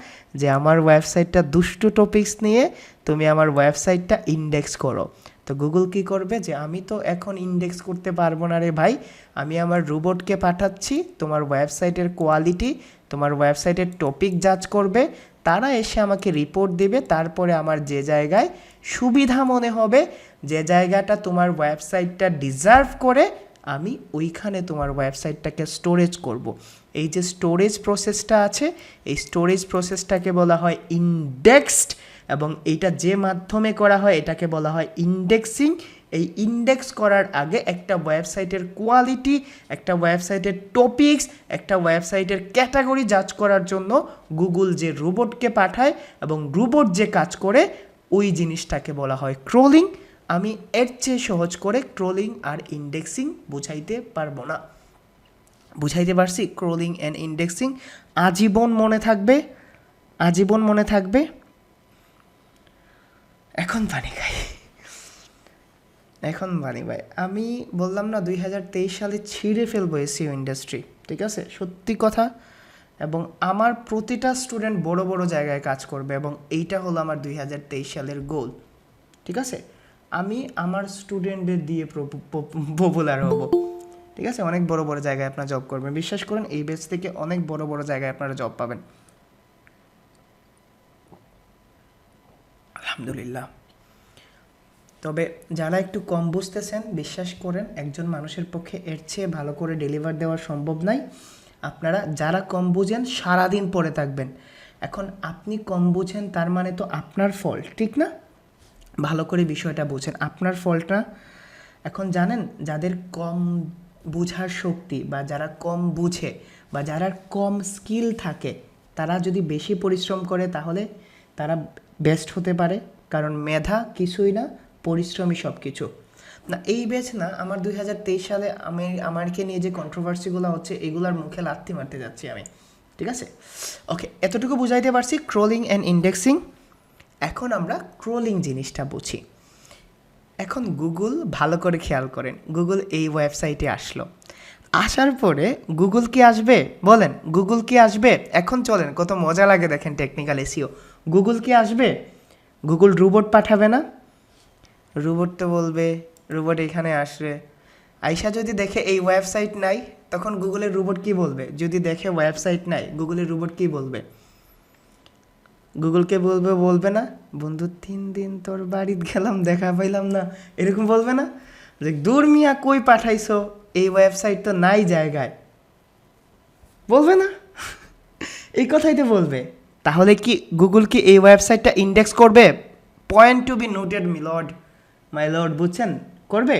যে আমার ওয়েবসাইটটা দুষ্টু টপিকস নিয়ে তুমি আমার ওয়েবসাইটটা ইন্ডেক্স করো। তো গুগল কি করবে, যে আমি তো এখন ইন্ডেক্স করতে পারবো না রে ভাই, আমি আমার রোবটকে পাঠাচ্ছি, তোমার ওয়েবসাইটের কোয়ালিটি, তোমার ওয়েবসাইটের টপিক যাচ করবে, তারা এসে আমাকে রিপোর্ট দিবে, তারপরে আমার যে জায়গায় সুবিধা মনে হবে, যে জায়গাটা তোমার ওয়েবসাইটটা ডিজার্ভ করে, আমি ওইখানে তোমার ওয়েবসাইটটাকে স্টোরেজ করব। এই যে স্টোরেজ প্রসেসটা আছে, এই স্টোরেজ প্রসেসটাকে বলা হয় ইন্ডেক্সড, এবং এইটা যে মাধ্যমে করা হয় এটাকে বলা হয় ইন্ডেক্সিং। এই ইন্ডেক্স করার আগে একটা ওয়েবসাইটের কোয়ালিটি, একটা ওয়েবসাইটের টপিকস, একটা ওয়েবসাইটের ক্যাটাগরি যাচ করার জন্য গুগল যে রোবটকে পাঠায় এবং রোবট যে কাজ করে, ওই জিনিসটাকে বলা হয় ক্রোলিং। আমি এর চেয়ে সহজ করে ক্রোলিং আর ইন্ডেক্সিং বুঝাইতে পারবো না। বুঝাইতে পারছি? ক্রোলিং অ্যান্ড ইন্ডেক্সিং আজীবন মনে থাকবে, আজীবন মনে থাকবে। এখন পানি খাই, এখন পানি ভাই। আমি বললাম না 2023 সালে ছিঁড়ে ফেলবো এসইও ইন্ডাস্ট্রি, ঠিক আছে, সত্যি কথা। এবং আমার প্রতিটা স্টুডেন্ট বড় বড় জায়গায় কাজ করবে, এবং এইটা হলো আমার 2023 সালের গোল, ঠিক আছে। আমি আমার স্টুডেন্টদের দিয়ে পপুলার হব, ঠিক আছে। অনেক বড় বড় জায়গায় আপনারা জব করবেন, বিশ্বাস করেন এই বেচ থেকে অনেক বড় বড় জায়গায় আপনারা জব পাবেন, আলহামদুলিল্লাহ। তবে যারা একটু কম বুঝতেছেন, বিশ্বাস করেন একজন মানুষের পক্ষে এর চেয়ে ভালো করে ডেলিভার দেওয়া সম্ভব নয়। আপনারা যারা কম বুঝেন সারাদিন পড়ে থাকবেন। এখন আপনি কম বুঝেন, তার মানে তো আপনার ফল্ট, ঠিক না? ভালো করে বিষয়টা বুঝেন, আপনার ফল্ট না। এখন জানেন, যাদের কম বুঝার শক্তি, বা যারা কম বুঝে, বা যারা কম স্কিল থাকে, তারা যদি বেশি পরিশ্রম করে তাহলে তারা বেস্ট হতে পারে, কারণ মেধা কিছুই না, পরিশ্রমই সব কিছু। না এই ব্যাচ না, আমার 2023 সালে আমাকে নিয়ে যে কন্ট্রোভার্সিগুলো হচ্ছে, এগুলার মুখে লাথি মারতে যাচ্ছি আমি, ঠিক আছে। ওকে, এতটুকু বুঝাইতে পারছি ক্রোলিং অ্যান্ড ইন্ডেক্সিং। এখন আমরা ক্রোলিং জিনিসটা বুঝি। এখন গুগল ভালো করে খেয়াল করেন, গুগল এই ওয়েবসাইটে আসলো, আসার পরে গুগল কি আসবে বলেন, গুগল কি আসবে? এখন চলেন, কত মজা লাগে দেখেন টেকনিক্যাল এসিও। গুগল কি আসবে? গুগল রোবট পাঠাবে না? রোবট তো বলবে, রোবট এখানে আসবে, আইসা যদি দেখে এই ওয়েবসাইট নাই, তখন গুগলের রোবট কি বলবে? যদি দেখে ওয়েবসাইট নাই, গুগলের রোবট কি বলবে? গুগলকে বলবে, বলবে না বন্ধু 3 দিন তোর বাড়িতে গেলাম দেখা পাইলাম না, এরকম বলবে না? যে দূর মিয়া কই পাঠাইছো, এই ওয়েবসাইট তো নাই জায়গায়, বলবে না? এই কথাই তো বলবে। তাহলে কি গুগল কি এই ওয়েবসাইটটা ইন্ডেক্স করবে? Point to be noted milord, my lord, বুঝছেন? করবে?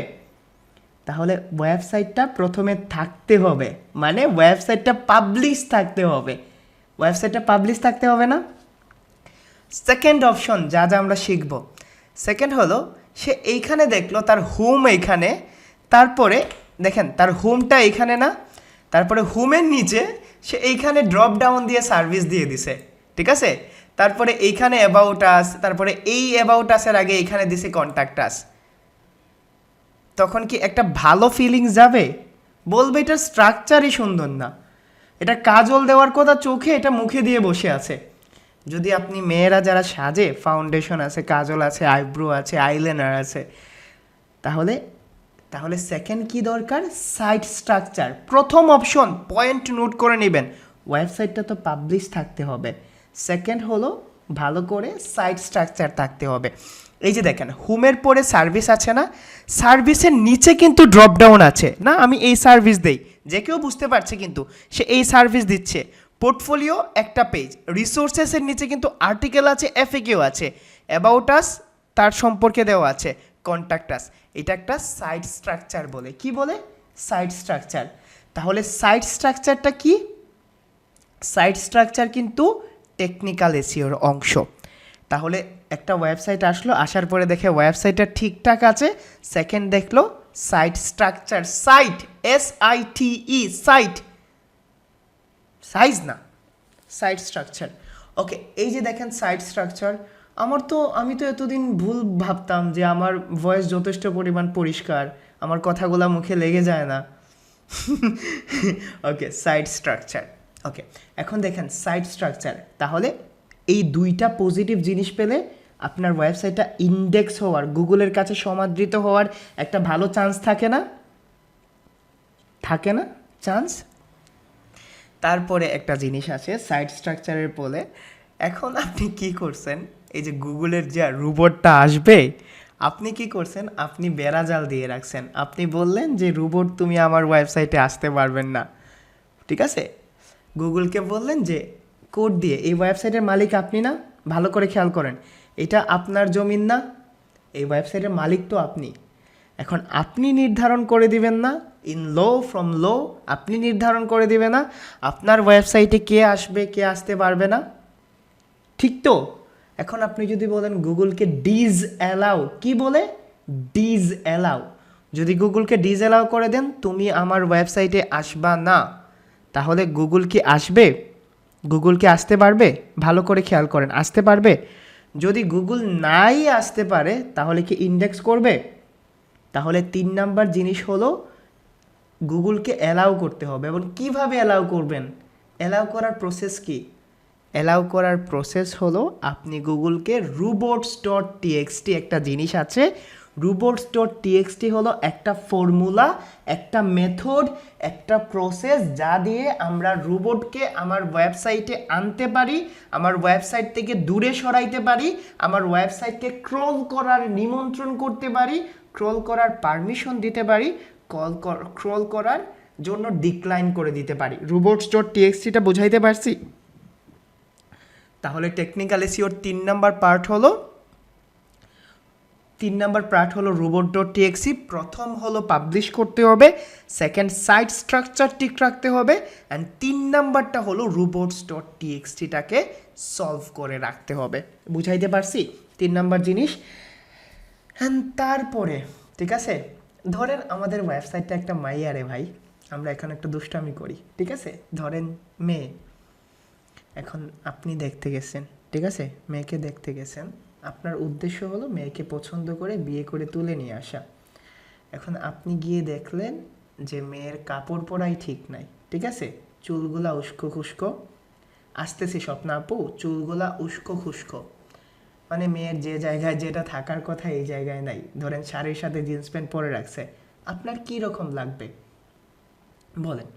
তাহলে ওয়েবসাইটটা প্রথমে থাকতে হবে, মানে ওয়েবসাইটটা পাবলিশ থাকতে হবে। ওয়েবসাইটটা পাবলিশ থাকতে হবে না? সেকেন্ড অপশন যা যা আমরা শিখব, সেকেন্ড হলো সে এইখানে দেখলো তার হোম এইখানে, তারপরে দেখেন তার হোমটা এইখানে না, তারপরে হোমের নিচে সে এইখানে ড্রপ ডাউন দিয়ে সার্ভিস দিয়ে দিছে, ঠিক আছে? তারপরে এইখানে অ্যাবাউট আস, তারপরে এই অ্যাবাউট আসের আগে এইখানে দিছে কন্ট্যাক্ট আস। তখন কি একটা ভালো ফিলিংস যাবে? বলবে এটা স্ট্রাকচারই সুন্দর না, এটা কাজল দেওয়ার কথা চোখে, এটা মুখে দিয়ে বসে আছে। যদি আপনি মেয়েরা যারা সাজে, ফাউন্ডেশন আছে, কাজল আছে, আইব্রো আছে, আইলাইনার আছে, তাহলে তাহলে সেকেন্ড কি দরকার? Site structure. প্রথম অপশন পয়েন্ট নোট করে নেবেন, ওয়েবসাইটটা তো পাবলিশ থাকতে হবে। সেকেন্ড হলো ভালো করে সাইট স্ট্রাকচার থাকতে হবে। এই যে দেখেন হোমের পরে সার্ভিস আছে না, সার্ভিসের নিচে কিন্তু ড্রপ ডাউন আছে না, আমি এই সার্ভিস দেই, যে কেউ বুঝতে পারছে কিন্তু সে এই সার্ভিস দিচ্ছে। পোর্টফোলিও একটা পেজ, রিসোর্সেসের নিচে কিন্তু আর্টিকেল আছে, এফএকিউ আছে, অ্যাবাউট আস তার সম্পর্কে দেওয়া আছে, কন্ট্যাক্ট আস। এটা একটা সাইট স্ট্রাকচার বলে, কি বলে? Site structure. তাহলে সাইট স্ট্রাকচারটা কি? সাইট স্ট্রাকচার কিন্তু টেকনিক্যাল এসইওর অংশ। তাহলে একটা ওয়েবসাইট আসলো, আসার পরে দেখে ওয়েবসাইটটা ঠিকঠাক আছে, সেকেন্ড দেখলো site structure, site SITE, site, size না, সাইট স্ট্রাকচার। ওকে, এই যে দেখেন সাইট স্ট্রাকচার, আমি তো এতদিন ভুল ভাবতাম যে আমার ভয়েস যথেষ্ট পরিমাণ পরিষ্কার, আমার কথাগুলো মুখে লেগে যায় না। ওকে, সাইট স্ট্রাকচার। ওকে, এখন দেখেন সাইট স্ট্রাকচার, তাহলে এই দুইটা পজিটিভ জিনিস পেলে আপনার ওয়েবসাইটটা ইন্ডেক্স হওয়ার, গুগলের কাছে সমাদৃত হওয়ার একটা ভালো চান্স থাকে না? থাকে না চান্স? তারপরে একটা জিনিস আছে সাইট স্ট্রাকচারের বলে, এখন আপনি কি করছেন, এই যে গুগলের যে রোবটটা আসবে, আপনি কি করছেন, আপনি বেড়াজাল দিয়ে রাখছেন, আপনি বললেন যে রোবট তুমি আমার ওয়েবসাইটে আসতে পারবেন না, ঠিক আছে? গুগলকে বললেন যে কোড দিয়ে, এই ওয়েবসাইটের মালিক আপনি না, ভালো করে খেয়াল করেন, এটা আপনার জমিন না, এই ওয়েবসাইটের মালিক তো আপনি। এখন আপনি নির্ধারণ করে দিবেন না, ইন লো ফ্রম লো আপনি নির্ধারণ করে দিবে না আপনার ওয়েবসাইটে কে আসবে কে আসতে পারবে না, ঠিক তো? এখন আপনি যদি বলেন গুগলকে ডিজ অ্যালাউ, কি বলে? ডিজ অ্যালাউ। যদি গুগলকে ডিজ অ্যালাউ করে দেন তুমি আমার ওয়েবসাইটে আসবা না, তাহলে গুগল কি আসবে? গুগল কি আসতে পারবে? ভালো করে খেয়াল করেন, আসতে পারবে? যদি গুগল নাই আসতে পারে তাহলে কি ইন্ডেক্স করবে? তাহলে 3 নাম্বার জিনিস হলো গুগলকে অ্যালাউ করতে হবে। এবং কিভাবে অ্যালাউ করবেন? অ্যালাউ করার প্রসেস কি? অ্যালাউ করার প্রসেস হলো আপনি গুগলকে robots.txt একটা জিনিস আছে, robots.txt হলো একটা ফর্মুলা, একটা মেথড, একটা প্রসেস যা দিয়ে আমরা রোবটকে আমার ওয়েবসাইটে আনতে পারি, আমার ওয়েবসাইট থেকে দূরে সরাইতে পারি, আমার ওয়েবসাইটকে ক্রল করার নিমন্ত্রণ করতে পারি, ক্রল করার পারমিশন দিতে পারি, ক্রল করার জন্য ডিক্লাইন করে দিতে পারি। robots.txtটা বুঝাইতে পারছি? তাহলে টেকনিক্যাল এসইওর 3 নাম্বার পার্ট হলো robot.txt। প্রথম হলো পাবলিশ করতে হবে, সেকেন্ড সাইট স্ট্রাকচার ঠিক রাখতে হবে, অ্যান্ড 3 নাম্বারটা হলো robots.txtটাকে সলভ করে রাখতে হবে। বুঝাইতে পারছি 3 নাম্বার জিনিস? হ্যাঁ, তারপরে ঠিক আছে, ধরেন আমাদের ওয়েবসাইটটা একটা মাইয়া রে ভাই, আমরা এখন একটা দুষ্টামি করি, ঠিক আছে? ধরেন মেয়ে, এখন আপনি দেখতে গেছেন, ঠিক আছে? মেয়েকে দেখতে গেছেন, আপনার উদ্দেশ্য হলো মেয়েকে পছন্দ করে বিয়ে করে তুলে নিয়ে আসা। এখন আপনি গিয়ে দেখলেন যে মেয়ের কাপড় পরাই ঠিক নাই, ঠিক আছে, চুলগুলা উস্কো খুস্কো, আসতেছি স্বপ্ন আপু, চুলগুলা উস্কো খুস্কো, মানে মেয়ের যে জায়গায় যেটা থাকার কথা এই জায়গায় নাই, ধরেন শাড়ির সাথে জিন্স প্যান্ট পরে রাখছে, আপনার কি রকম লাগবে বলেন?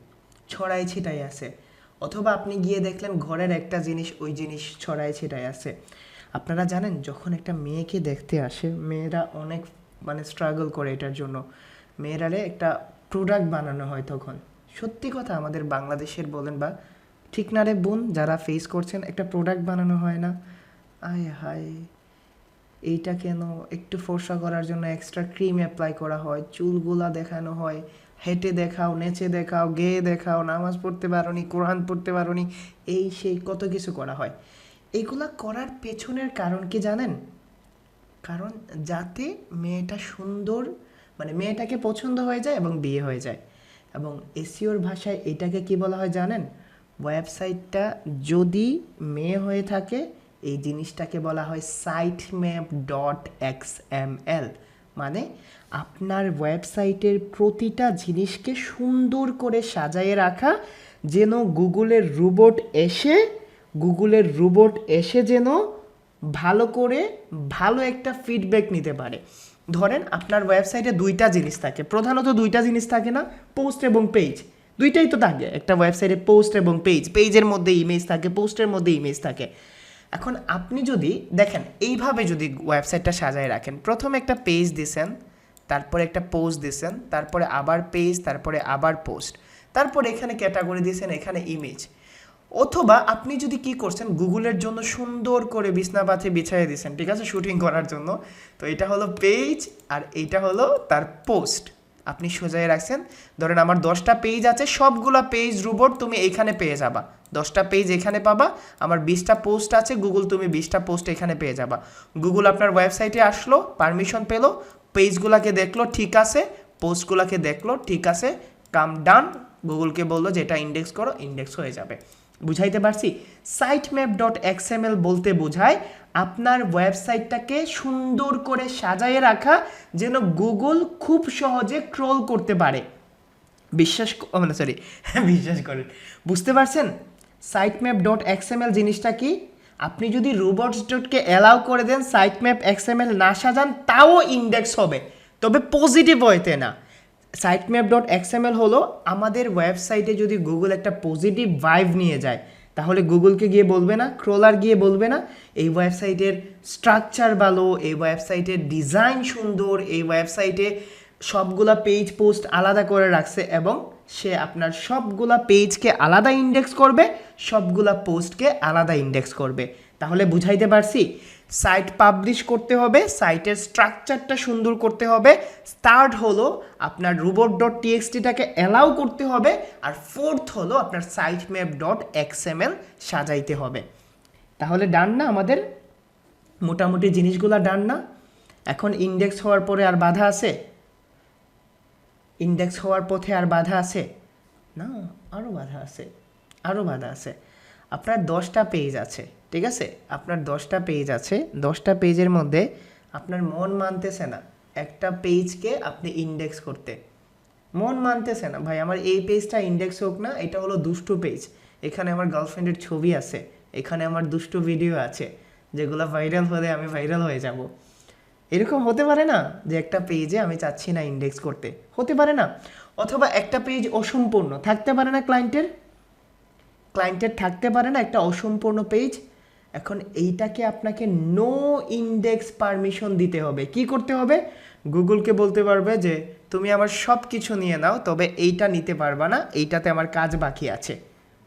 ছড়াই ছিটাই আছে। অথবা আপনি গিয়ে দেখলেন ঘরের একটা জিনিস ওই জিনিস ছড়াই ছিটাই আছে। আপনারা জানেন যখন একটা মেয়েকে দেখতে আসে মেয়েরা অনেক মানে স্ট্রাগল করে এটার জন্য, মেয়েরারে একটা প্রোডাক্ট বানানো হয় তখন। সত্যি কথা, আমাদের বাংলাদেশের বলেন বা ঠিক না রে বোন যারা ফেস করছেন, একটা প্রোডাক্ট বানানো হয় না, আয় হায় এইটা কেন, একটু ফর্সা করার জন্য এক্সট্রা ক্রিম অ্যাপ্লাই করা হয়, চুলগুলা দেখানো হয়, হেঁটে দেখাও, নেচে দেখাও, গেয়ে দেখাও, নামাজ পড়তে পারোনি, কোরআন পড়তে পারোনি, এই সেই কত কিছু করা হয়। এইগুলা করার পেছনের কারণ কি জানেন? কারণ যাতে মেয়েটা সুন্দর, মানে মেয়েটাকে পছন্দ হয়ে যায় এবং বিয়ে হয়ে যায়। এবং এসিওর ভাষায় এটাকে কি বলা হয় জানেন? ওয়েবসাইটটা যদি মেয়ে হয়ে থাকে এই জিনিসটাকে বলা হয় sitemap.xml, মানে আপনার ওয়েবসাইটের প্রতিটা জিনিসকে সুন্দর করে সাজায়ে রাখা, যেন গুগলের রোবট এসে যেন ভালো করে ভালো একটা ফিডব্যাক নিতে পারে। ধরেন আপনার ওয়েবসাইটে দুইটা জিনিস থাকে, প্রধানত দুইটা জিনিস থাকে না, পোস্ট এবং পেজ, দুইটাই তো থাকে একটা ওয়েবসাইটে, পোস্ট এবং পেজ, পেজের মধ্যে ইমেজ থাকে, পোস্টের মধ্যে ইমেজ থাকে। এখন আপনি যদি দেখেন এইভাবে যদি ওয়েবসাইটটা সাজায় রাখেন, প্রথমে একটা পেজ দিছেন, তারপরে একটা পোস্ট দিছেন, তারপরে আবার পেজ, তারপরে আবার পোস্ট, তারপরে এখানে ক্যাটাগরি দিয়েছেন, এখানে ইমেজ। অথবা আপনি যদি কি করছেন, গুগলের জন্য সুন্দর করে বিছনাপাতে বিছাইয়ে দিয়েছেন, ঠিক আছে, শুটিং করার জন্য, তো এটা হলো পেজ আর এইটা হলো তার পোস্ট, আপনি সোজাই রাখছেন। ধরেন আমার 10টা পেজ আছে, সবগুলা পেজ রোবট তুমি এইখানে পেয়ে যাবা, 10টা পেজ এখানে পাবা। আমার 20টা পোস্ট আছে, গুগল তুমি 20টা পোস্ট এখানে পেয়ে যাবা। গুগল আপনার ওয়েবসাইটে আসলো, পারমিশন পেলো, পেজগুলাকে দেখলো ঠিক আছে, পোস্টগুলাকে দেখলো ঠিক আছে, কাম ডান, গুগলকে বললো যে এটা ইন্ডেক্স করো, ইন্ডেক্স হয়ে যাবে। বুঝাইতে পারছি? sitemap.xml বলতে বোঝায় আপনার ওয়েবসাইটটাকে সুন্দর করে সাজায়ে রাখা, যেন গুগল খুব সহজে ক্রল করতে পারে। বিশ্বাস করেন, বুঝতে পারছেন? sitemap.xml জিনিসটা কি? আপনি যদি robots.কে অ্যালাউ করে দেন sitemap.xml না সাজান, তাও ইন্ডেক্স হবে, তবে পজিটিভ ওয়েতে না। sitemap.xml হলো আমাদের ওয়েবসাইটে যদি গুগল একটা পজিটিভ ভাইব নিয়ে যায়, তাহলে গুগলকে গিয়ে বলবে না, ক্রলার গিয়ে বলবে না এই ওয়েবসাইটের স্ট্রাকচার ভালো, এই ওয়েবসাইটের ডিজাইন সুন্দর, এই ওয়েবসাইটে সবগুলা পেজ পোস্ট আলাদা করে রাখছে, এবং সে আপনার সবগুলা পেজকে আলাদা ইন্ডেক্স করবে, সবগুলা পোস্টকে আলাদা ইন্ডেক্স করবে। তাহলে বুঝাইতে পারছি? সাইট পাবলিশ করতে হবে, সাইটের স্ট্রাকচারটা সুন্দর করতে হবে, থার্ড হলো আপনার robot.txt-টাকে অ্যালাউ করতে হবে, আর ফোর্থ হলো আপনার sitemap.xml সাজাইতে হবে। তাহলে ডান না আমাদের মোটামুটি জিনিসগুলা, ডান না? এখন ইন্ডেক্স হওয়ার পরে আর বাধা আছে? ইন্ডেক্স হওয়ার পথে আর বাধা আছে না? আরও বাধা আছে, আরও বাধা আছে। আপনার 10টা পেজ আছে, ঠিক আছে, আপনার 10টা পেজ আছে, 10টা পেজের মধ্যে আপনার মন মানতেছে না একটা পেজকে আপনি ইন্ডেক্স করতে, মন মানতেছে না, ভাই আমার এই পেজটা ইন্ডেক্স হোক না, এটা হলো দুষ্টু পেজ, এখানে আমার গার্লফ্রেন্ডের ছবি আছে, এখানে আমার দুষ্টু ভিডিও আছে, যেগুলো ভাইরাল হলে আমি ভাইরাল হয়ে যাব। এরকম হতে পারে না যে একটা পেজে আমি চাচ্ছি না ইন্ডেক্স করতে, হতে পারে না? অথবা একটা পেজ অসম্পূর্ণ থাকতে পারে না, ক্লায়েন্টের থাকতে পারে না একটা অসম্পূর্ণ পেজ। এখন এইটাকে আপনাকে নো ইন্ডেক্স পারমিশন দিতে হবে। কি করতে হবে? গুগলকে বলতে পারবে যে তুমি আমার সব কিছু নিয়ে নাও, তবে এইটা নিতে পারবা না, এইটাতে আমার কাজ বাকি আছে।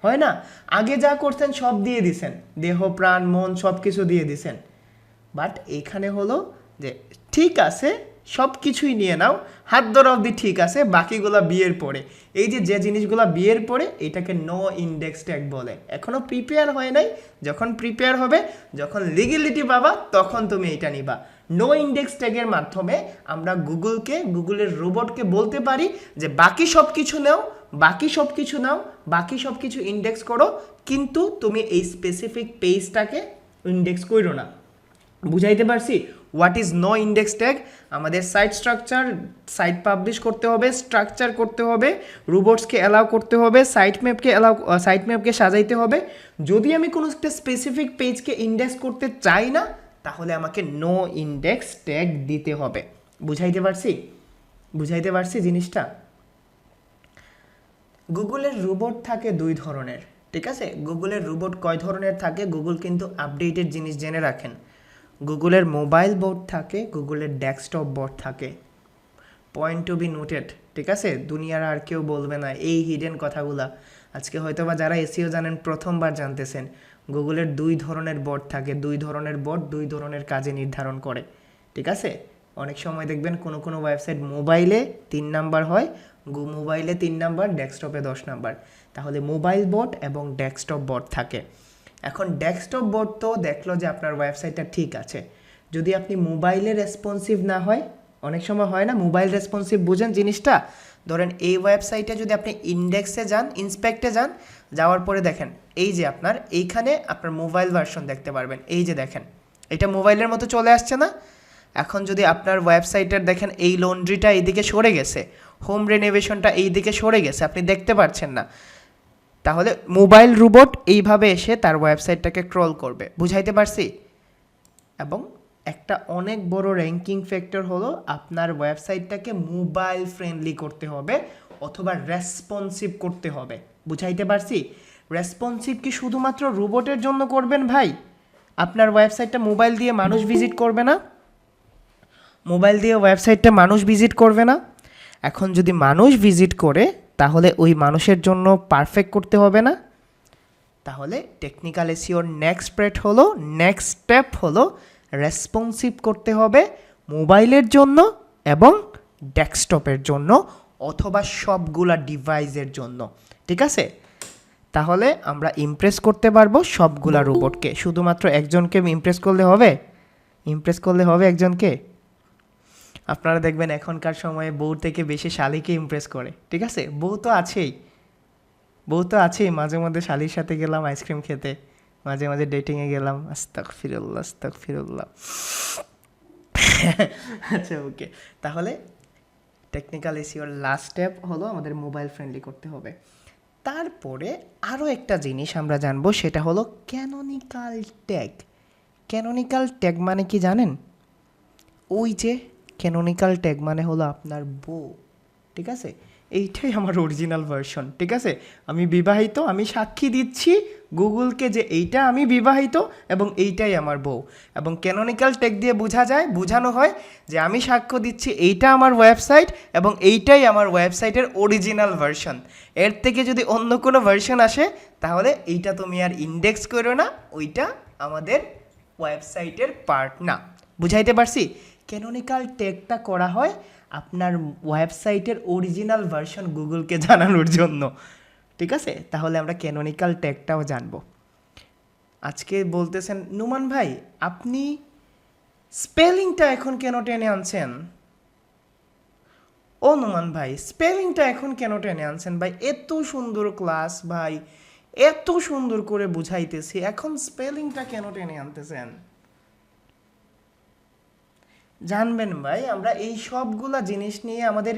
হয় না? আগে যা করতেন সব দিয়ে দিছেন, দেহ প্রাণ মন সব কিছু দিয়ে দিছেন, বাট এইখানে হলো যে ঠিক আছে সব কিছুই নিয়ে নাও, হাত ধরা অবধি ঠিক আছে, বাকিগুলা বিয়ের পরে। এই যে জিনিসগুলো বিয়ের পরে, এটাকে নো ইন্ডেক্স ট্যাগ বলে। এখনও প্রিপেয়ার হয় নাই, যখন প্রিপেয়ার হবে, যখন লিগ্যালিটি পাবা, তখন তুমি এটা নিবা। নো ইন্ডেক্স ট্যাগের মাধ্যমে আমরা গুগলের রোবটকে বলতে পারি যে বাকি সব কিছু নাও, বাকি সব কিছু ইন্ডেক্স করো, কিন্তু তুমি এই স্পেসিফিক পেজটাকে ইন্ডেক্স করো না। বুঝাইতে পারছি? What is no index tag? আমাদের সাইট স্ট্রাকচার, সাইট পাবলিশ করতে হবে, স্ট্রাকচার করতে হবে, রোবটসকে অ্যালাউ করতে হবে, সাইট ম্যাপকে সাজাইতে হবে। যদি আমি কোনো একটা স্পেসিফিক পেজকে ইন্ডেক্স করতে চাই না, তাহলে আমাকে নো ইন্ডেক্স ট্যাগ দিতে হবে। বুঝাইতে পারছি? বুঝাইতে পারছি জিনিসটা? গুগলের রোবট থাকে দুই ধরনের, ঠিক আছে? গুগলের রোবট কয় ধরনের থাকে? গুগল কিন্তু আপডেটেড জিনিস জেনে রাখেন। গুগলের মোবাইল বোর্ড থাকে, গুগলের ডেস্কটপ বোর্ড থাকে। পয়েন্ট টু বি নোটেড, ঠিক আছে? দুনিয়ার আর কেউ বলবে না এই হিডেন কথাগুলা। আজকে হয়তো বা যারা এসিও জানেন প্রথমবার জানতেছেন, গুগলের দুই ধরনের বোর্ড থাকে, দুই ধরনের বোর্ড দুই ধরনের কাজে নির্ধারণ করে, ঠিক আছে? অনেক সময় দেখবেন কোনো কোনো ওয়েবসাইট মোবাইলে 3 নাম্বার হয়, মোবাইলে 3 নাম্বার, ডেস্কটপে 10 নাম্বার। তাহলে মোবাইল বোর্ড এবং ডেস্কটপ বোর্ড থাকে। এখন ডেস্কটপ বোর্ড তো দেখলো যে আপনার ওয়েবসাইটটা ঠিক আছে। যদি আপনি মোবাইলে রেসপন্সিভ না হয়, অনেক সময় হয় না মোবাইল রেসপন্সিভ, বুঝেন জিনিসটা? ধরেন এই ওয়েবসাইটে যদি আপনি ইন্ডেক্সে যান, ইন্সপেক্টে যান, যাওয়ার পরে দেখেন এই যে আপনার এইখানে আপনার মোবাইল ভার্সন দেখতে পারবেন। এই যে দেখেন এটা মোবাইলের মতো চলে আসছে না? এখন যদি আপনার ওয়েবসাইটের দেখেন এই লন্ড্রিটা এইদিকে সরে গেছে, হোম রেনোভেশনটা এইদিকে সরে গেছে, আপনি দেখতে পাচ্ছেন না, তাহলে মোবাইল রোবট এইভাবে এসে তার ওয়েবসাইটটাকে ক্রল করবে। বুঝাইতে পারছি? এবং একটা অনেক বড় র্যাঙ্কিং ফ্যাক্টর হলো আপনার ওয়েবসাইটটাকে মোবাইল ফ্রেন্ডলি করতে হবে অথবা রেসপন্সিভ করতে হবে। বুঝাইতে পারছি? রেসপন্সিভ কি শুধুমাত্র রোবটের জন্য করবেন ভাই? আপনার ওয়েবসাইটটা মোবাইল দিয়ে মানুষ ভিজিট করবে না? মোবাইল দিয়ে ওয়েবসাইটটা মানুষ ভিজিট করবে না? এখন যদি মানুষ ভিজিট করে, তাহলে ওই মানুষের জন্য পারফেক্ট করতে হবে না? তাহলে টেকনিক্যাল এসইওর নেক্সট স্টেপ হলো রেসপন্সিভ করতে হবে মোবাইলের জন্য এবং ডেস্কটপের জন্য অথবা সবগুলা ডিভাইসের জন্য, ঠিক আছে? তাহলে আমরা ইমপ্রেস করতে পারবো সবগুলা রোবটকে। শুধুমাত্র একজনকে ইমপ্রেস করলে হবে? ইমপ্রেস করলে হবে একজনকে? আপনারা দেখবেন এখনকার সময়ে বউ থেকে বেশি শালিকে ইমপ্রেস করে, ঠিক আছে? বউ তো আছেই, মাঝে মধ্যে শালির সাথে গেলাম আইসক্রিম খেতে, মাঝে মাঝে ডেটিংয়ে গেলাম, আস্তাগফিরুল্লাহ আস্তাগফিরুল্লাহ। আচ্ছা ওকে, তাহলে টেকনিক্যাল এসইওর লাস্ট স্টেপ হলো আমাদের মোবাইল ফ্রেন্ডলি করতে হবে। তারপরে আরও একটা জিনিস আমরা জানবো, সেটা হলো ক্যানোনিক্যাল ট্যাগ। ক্যানোনিক্যাল ট্যাগ মানে কি জানেন? ওই যে ক্যানোনিক্যাল ট্যাগ মানে হলো আপনার বউ, ঠিক আছে? এইটাই আমার অরিজিনাল ভার্সন, ঠিক আছে? আমি বিবাহিত, আমি সাক্ষী দিচ্ছি গুগলকে যে এইটা আমি বিবাহিত এবং এইটাই আমার বউ। এবং ক্যানোনিক্যাল ট্যাগ দিয়ে বোঝানো হয় যে আমি সাক্ষ্য দিচ্ছি এইটা আমার ওয়েবসাইট এবং এইটাই আমার ওয়েবসাইটের অরিজিনাল ভার্সন। এর থেকে যদি অন্য কোনো ভার্সন আসে, তাহলে এইটা তুমি আর ইন্ডেক্স করো না, ওইটা আমাদের ওয়েবসাইটের পার্ট না। বুঝাইতে পারছি? ক্যানোনিক্যাল ট্যাগটা করা হয় আপনার ওয়েবসাইটের অরিজিনাল ভার্সন গুগলকে জানানোর জন্য, ঠিক আছে? তাহলে আমরা ক্যানোনিক্যাল ট্যাগটাও জানবো। আজকে বলতেছেন নুমান ভাই আপনি স্পেলিংটা এখন কেন টেনে আনছেন? ও নুমান ভাই স্পেলিংটা এখন কেন টেনে আনছেন ভাই? এত সুন্দর ক্লাস ভাই, এত সুন্দর করে বুঝাইতেছি, এখন স্পেলিংটা কেন টেনে আনতেছেন? জানবেন ভাই, আমরা এই সবগুলা জিনিস নিয়ে আমাদের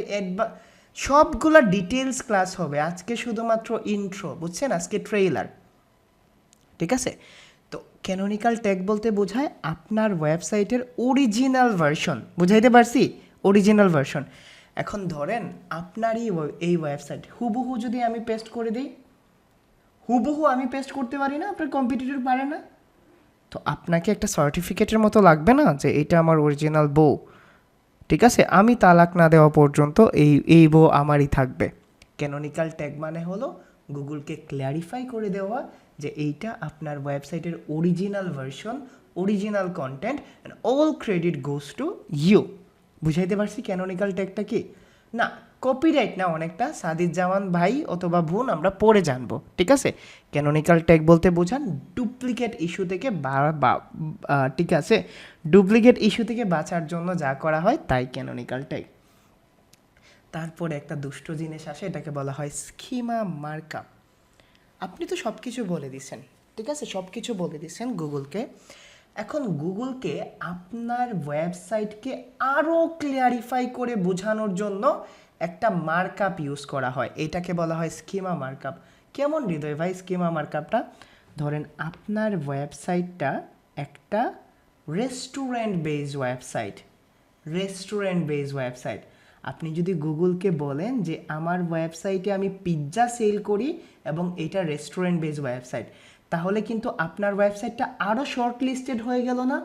সবগুলা ডিটেলস ক্লাস হবে। আজকে শুধুমাত্র ইন্ট্রো, বুঝছেন? আজকে ট্রেইলার, ঠিক আছে? তো ক্যানোনিক্যাল ট্যাগ বলতে বোঝায় আপনার ওয়েবসাইটের অরিজিনাল ভার্সন। বুঝাইতে পারছি? Original version. এখন ধরেন আপনার এই ওয়েবসাইট হুবহু যদি আমি পেস্ট করে দিই, হুবহু আমি পেস্ট করতে পারি না, আপনার কম্পিটিটর পারে না, তো আপনাকে একটা সার্টিফিকেটের মতো লাগবে না যে এটা আমার অরিজিনাল বউ, ঠিক আছে? আমি তালাক না দেওয়া পর্যন্ত এই বউ আমারই থাকবে। ক্যানোনিক্যাল ট্যাগ মানে হলো গুগলকে ক্ল্যারিফাই করে দেওয়া যে এইটা আপনার ওয়েবসাইটের original version, original content, and all credit goes to you. বুঝাইতে পারছি ক্যানোনিক্যাল ট্যাগটা কি? না কপিরাইট না, অনেকটা সাদিজ্জামান ভাই অথবা বোন আমরা পরে জানবো, ঠিক আছে? ক্যানোনিক্যাল ট্যাগ বলতে বোঝান ডুপ্লিকেট ইস্যু থেকে ঠিক আছে, ডুপ্লিকেট ইস্যু থেকে বাঁচার জন্য যা করা হয় তাই ক্যানোনিক্যাল ট্যাগ। তারপরে একটা দুষ্ট জিনিস আসে, এটাকে বলা হয় স্কিমা মার্কআপ। আপনি তো সব কিছু বলে দিচ্ছেন, ঠিক আছে? সব কিছু বলে দিচ্ছেন গুগলকে, এখন গুগলকে আপনার ওয়েবসাইটকে আরও ক্লিয়ারিফাই করে বোঝানোর জন্য একটা মার্কআপ ইউজ করা হয়, এটাকে বলা হয় স্কিমা মার্কআপ। কেমন হৃদয় ভাই স্কিমা মার্কআপটা? ধরেন আপনার ওয়েবসাইটটা একটা রেস্টুরেন্ট বেজ ওয়েবসাইট। আপনি যদি গুগলকে বলেন যে আমার ওয়েবসাইটে আমি পিৎজা সেল করি এবং এটা রেস্টুরেন্ট বেজ ওয়েবসাইট, তাহলে কিন্তু আপনার ওয়েবসাইটটা আরও শর্ট লিস্টেড হয়ে গেল না?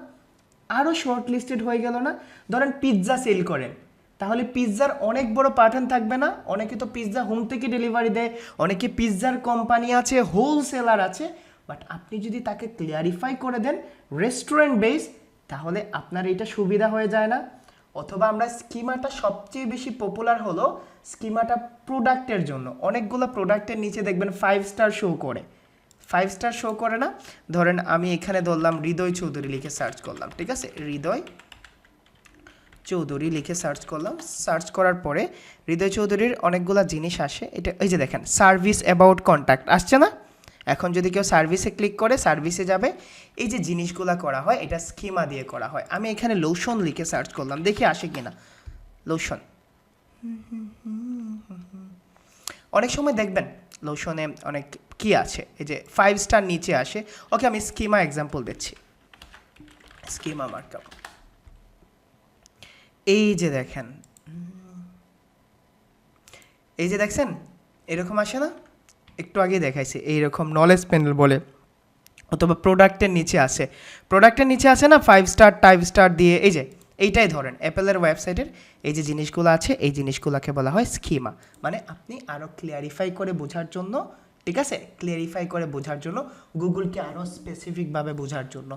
ধরেন পিৎজা সেল করেন, তাহলে পিৎজার অনেক বড় প্যাটার্ন থাকবে না? অনেকে তো পিৎজা হোম থেকে ডেলিভারি দেয়, অনেকে পিৎজার কোম্পানি আছে, হোলসেলার আছে, বাট আপনি যদি তাকে ক্লিয়ারিফাই করে দেন রেস্টুরেন্ট বেস, তাহলে আপনার এটা সুবিধা হয়ে যায় না? অথবা আমরা স্কিমাটা সবচেয়ে বেশি পপুলার হলো স্কিমাটা প্রোডাক্টের জন্য। অনেকগুলো প্রোডাক্টের নিচে দেখবেন 5 স্টার শো করে না? ধরেন আমি এখানে ধরলাম হৃদয় চৌধুরী লিখে সার্চ করলাম, ঠিক আছে, হৃদয় চৌধুরী লিখে সার্চ করার পরে হৃদয় চৌধুরীর অনেকগুলো জিনিস আসে। এটা এই যে দেখেন সার্ভিস অ্যাবাউট কন্ট্যাক্ট আসছে না? এখন যদি কেউ সার্ভিসে ক্লিক করে সার্ভিসে যাবে, এই যে জিনিসগুলো করা হয় এটা স্কিমা দিয়ে করা হয়। আমি এখানে লোশন লিখে সার্চ করলাম, দেখি আসে কিনা লোশন। অনেক সময় দেখবেন লোশনে অনেক কি আছে, এই যে 5 স্টার নিচে আসে। ওকে, আমি স্কিমা এক্সাম্পল দিচ্ছি, স্কিমা মার্কআপ। এই যে দেখেন, এই যে দেখছেন এরকম আসে না? একটু আগে দেখাইছি এইরকম নলেজ প্যানেল বলে, অথবা প্রোডাক্টের নিচে আসে না 5 স্টার টাইপ স্টার দিয়ে। এই যে এইটাই ধরেন অ্যাপেলের ওয়েবসাইটের এই যে জিনিসগুলো আছে, এই জিনিসগুলোকে বলা হয় স্কিমা। মানে আপনি আরও ক্লিয়ারিফাই করে বোঝার জন্য, ঠিক আছে, গুগলকে আরও স্পেসিফিকভাবে বোঝার জন্য।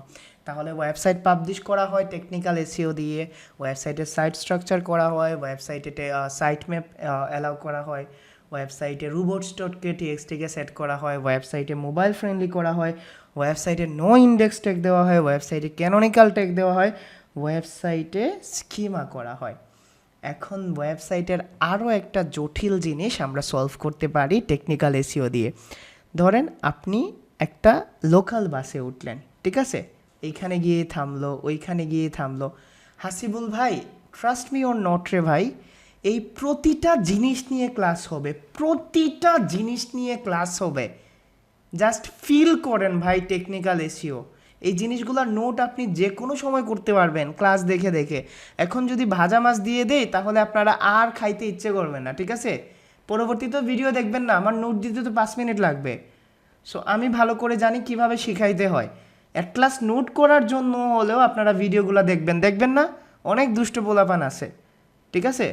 তাহলে ওয়েবসাইট পাবলিশ করা হয় টেকনিক্যাল এসইও দিয়ে, ওয়েবসাইটে সাইট স্ট্রাকচার করা হয়, ওয়েবসাইটে সাইট ম্যাপ অ্যালাউ করা হয়, ওয়েবসাইটে robots.txt-কে সেট করা হয়, ওয়েবসাইটে মোবাইল ফ্রেন্ডলি করা হয়, ওয়েবসাইটে নো ইন্ডেক্স ট্যাগ দেওয়া হয়, ওয়েবসাইটে ক্যানোনিক্যাল ট্যাগ দেওয়া হয়, ওয়েবসাইটে স্কিমা করা হয়। এখন ওয়েবসাইটের আরও একটা জটিল জিনিস আমরা সলভ করতে পারি টেকনিক্যাল এসইও দিয়ে। ধরেন আপনি একটা লোকাল বাসে উঠলেন, ঠিক আছে, এইখানে গিয়ে থামলো, ওইখানে গিয়ে থামলো। হাসিবুল ভাই, ট্রাস্ট মি ওর নট রে ভাই, এই প্রতিটা জিনিস নিয়ে ক্লাস হবে, জাস্ট ফিল করেন ভাই টেকনিক্যাল এসইও। এই জিনিসগুলোর নোট আপনি যে কোনো সময় করতে পারবেন ক্লাস দেখে। এখন যদি ভাজা মাছ দিয়ে দেই তাহলে আপনারা আর খাইতে ইচ্ছে করবে না, ঠিক আছে? পরবর্তীতে ভিডিও দেখবেন না, আমার নোট দিতে তো 5 মিনিট লাগবে। সো আমি ভালো করে জানি কিভাবে শিখাইতে হয়। অ্যাটলাস নোট করার জন্য হলেও আপনারা ভিডিওগুলো দেখবেন না? অনেক দুষ্ট পোলাপান আছে, ঠিক আছে?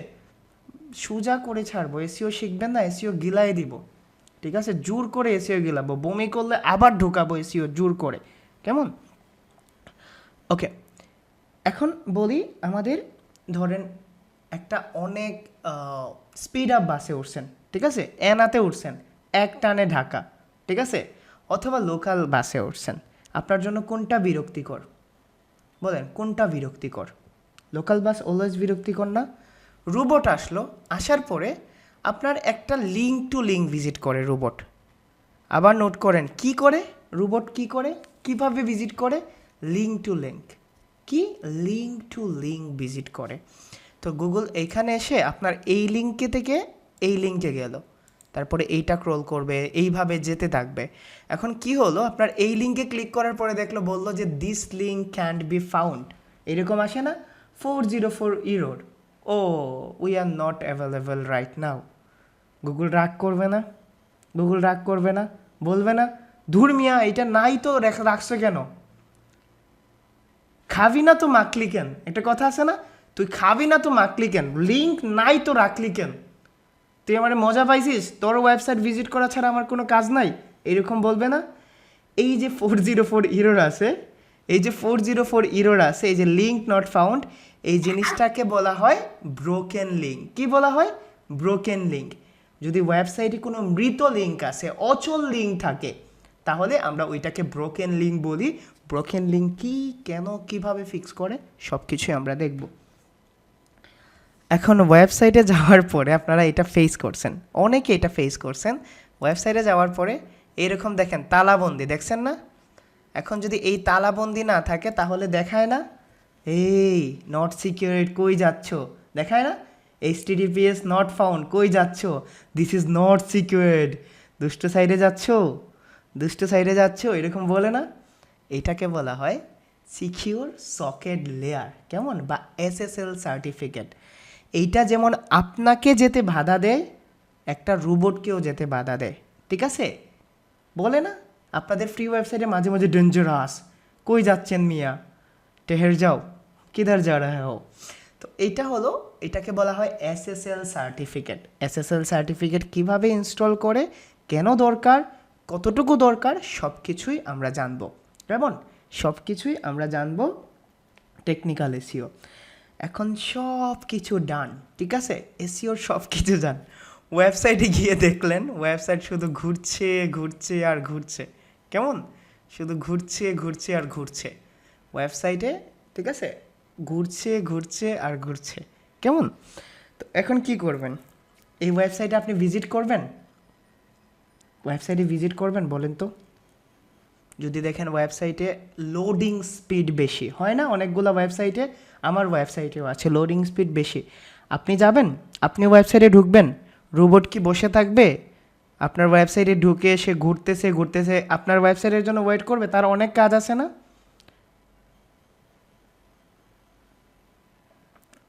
সোজা করে ছাড়বো, এসইও শিখবেন না, এসইও গিলাই দিব, ঠিক আছে? জোর করে এসইও গিলাবো, বমি করলে আবার ঢুকাবো এসইও জোর করে, কেমন? ওকে, এখন বলি আমাদের ধরেন একটা অনেক স্পিড আপ বাসে উঠছেন, ঠিক আছে, এনাতে উঠছেন, এক টানে ঢাকা, ঠিক আছে, অথবা লোকাল বাসে উঠছেন। আপনার জন্য কোনটা বিরক্তিকর বলেন? কোনটা বিরক্তিকর? লোকাল বাস অলওয়েজ বিরক্তিকর না? রোবট আসার পরে আপনার একটা লিঙ্ক টু লিঙ্ক ভিজিট করে রোবট। আবার নোট করেন কি করে রোবট, কিভাবে ভিজিট করে? লিঙ্ক টু লিঙ্ক ভিজিট করে। তো গুগল এইখানে এসে আপনার এই লিঙ্কে থেকে এই লিঙ্কে গেল, তারপরে এইটা ক্রল করবে, এইভাবে যেতে থাকবে। এখন কি হলো, আপনার এই লিঙ্কে ক্লিক করার পরে বললো যে this link can't be found, এরকম আসে না? 404 error, we are not available right now. Google রাগ করবে না? বলবে না ধুর মিয়া এটা নাই তো রাখছো কেন? খাবি না তো মাখলি কেন? একটা কথা আছে না, তুই খাবি না তো মাখলি কেন? লিঙ্ক নাই তো রাখলি কেন? তুই আমার মজা পাইছিস? তোর ওয়েবসাইট ভিজিট করা ছাড়া আমার কোনো কাজ নাই, এরকম বলবে না? এই যে 404 error আছে, এই যে লিঙ্ক নট ফাউন্ড, এই জিনিসটাকে বলা হয় ব্রোকেন লিঙ্ক। কি বলা হয়? Broken link. যদি ওয়েবসাইটে কোনো মৃত লিঙ্ক আছে, অচল লিঙ্ক থাকে, তাহলে আমরা ওইটাকে ব্রোকেন লিঙ্ক বলি। ব্রোকেন লিঙ্ক কি, কেন, কিভাবে ফিক্স করে, সব কিছুই আমরা দেখব। এখন ওয়েবসাইটে যাওয়ার পরে আপনারা এটা ফেস করছেন, অনেকে এটা ফেস করছেন। ওয়েবসাইটে যাওয়ার পরে এরকম দেখেন তালাবন্দি, দেখছেন না? এখন যদি এই তালাবন্দি না থাকে তাহলে দেখায় না এই নট সিকিউরিড কই যাচ্ছ, দেখায় না HTTPS নট ফাউন্ড কই যাচ্ছ, দিস ইজ নট সিকিউরিড, দুষ্ট সাইডে যাচ্ছ, দুষ্ট সাইডে যাচ্ছ, এরকম বলে না? এটাকে বলা হয় সিকিউর সকেট লেয়ার, কেমন, বা SSL সার্টিফিকেট। এইটা যেমন আপনাকে যেতে বাধা দেয়, একটা রোবটকেও যেতে বাধা দেয়, ঠিক আছে? বলে না আপনাদের ফ্রি ওয়েবসাইটে মাঝে মাঝে ডেঞ্জারাস, কই যাচ্ছেন মিয়া, টেহের যাও, কিধার যা রহে হো। তো এইটা হলো, এটাকে বলা হয় SSL সার্টিফিকেট। SSL সার্টিফিকেট কিভাবে ইনস্টল করে, কেন দরকার, কতটুকু দরকার, সব কিছুই আমরা জানবো, কেমন, সব কিছুই আমরা জানবো টেকনিক্যাল এসিও। এখন সব কিছু ডান, ঠিক আছে, এসিওর সব কিছু জান, ওয়েবসাইটে গিয়ে দেখলেন ওয়েবসাইট শুধু ঘুরছে ঘুরছে আর ঘুরছে, কেমন, শুধু ঘুরছে ঘুরছে আর ঘুরছে ওয়েবসাইটে, ঠিক আছে, ঘুরছে ঘুরছে আর ঘুরছে, কেমন। তো এখন কি করবেন, এই ওয়েবসাইটে আপনি ভিজিট করবেন, ওয়েবসাইটে ভিজিট করবেন বলেন তো? যদি দেখেন ওয়েবসাইটে লোডিং স্পিড বেশি হয় না, অনেকগুলো ওয়েবসাইটে, আমার ওয়েবসাইটেও আছে লোডিং স্পিড বেশি, আপনি যাবেন, আপনি ওয়েবসাইটে ঢুকবেন, রোবট কি বসে থাকবে আপনার ওয়েবসাইটে ঢুকে, সে ঘুরতেছে ঘুরতেছে আপনার ওয়েবসাইটের জন্য ওয়েট করবে? তার অনেক কাজ আছে না,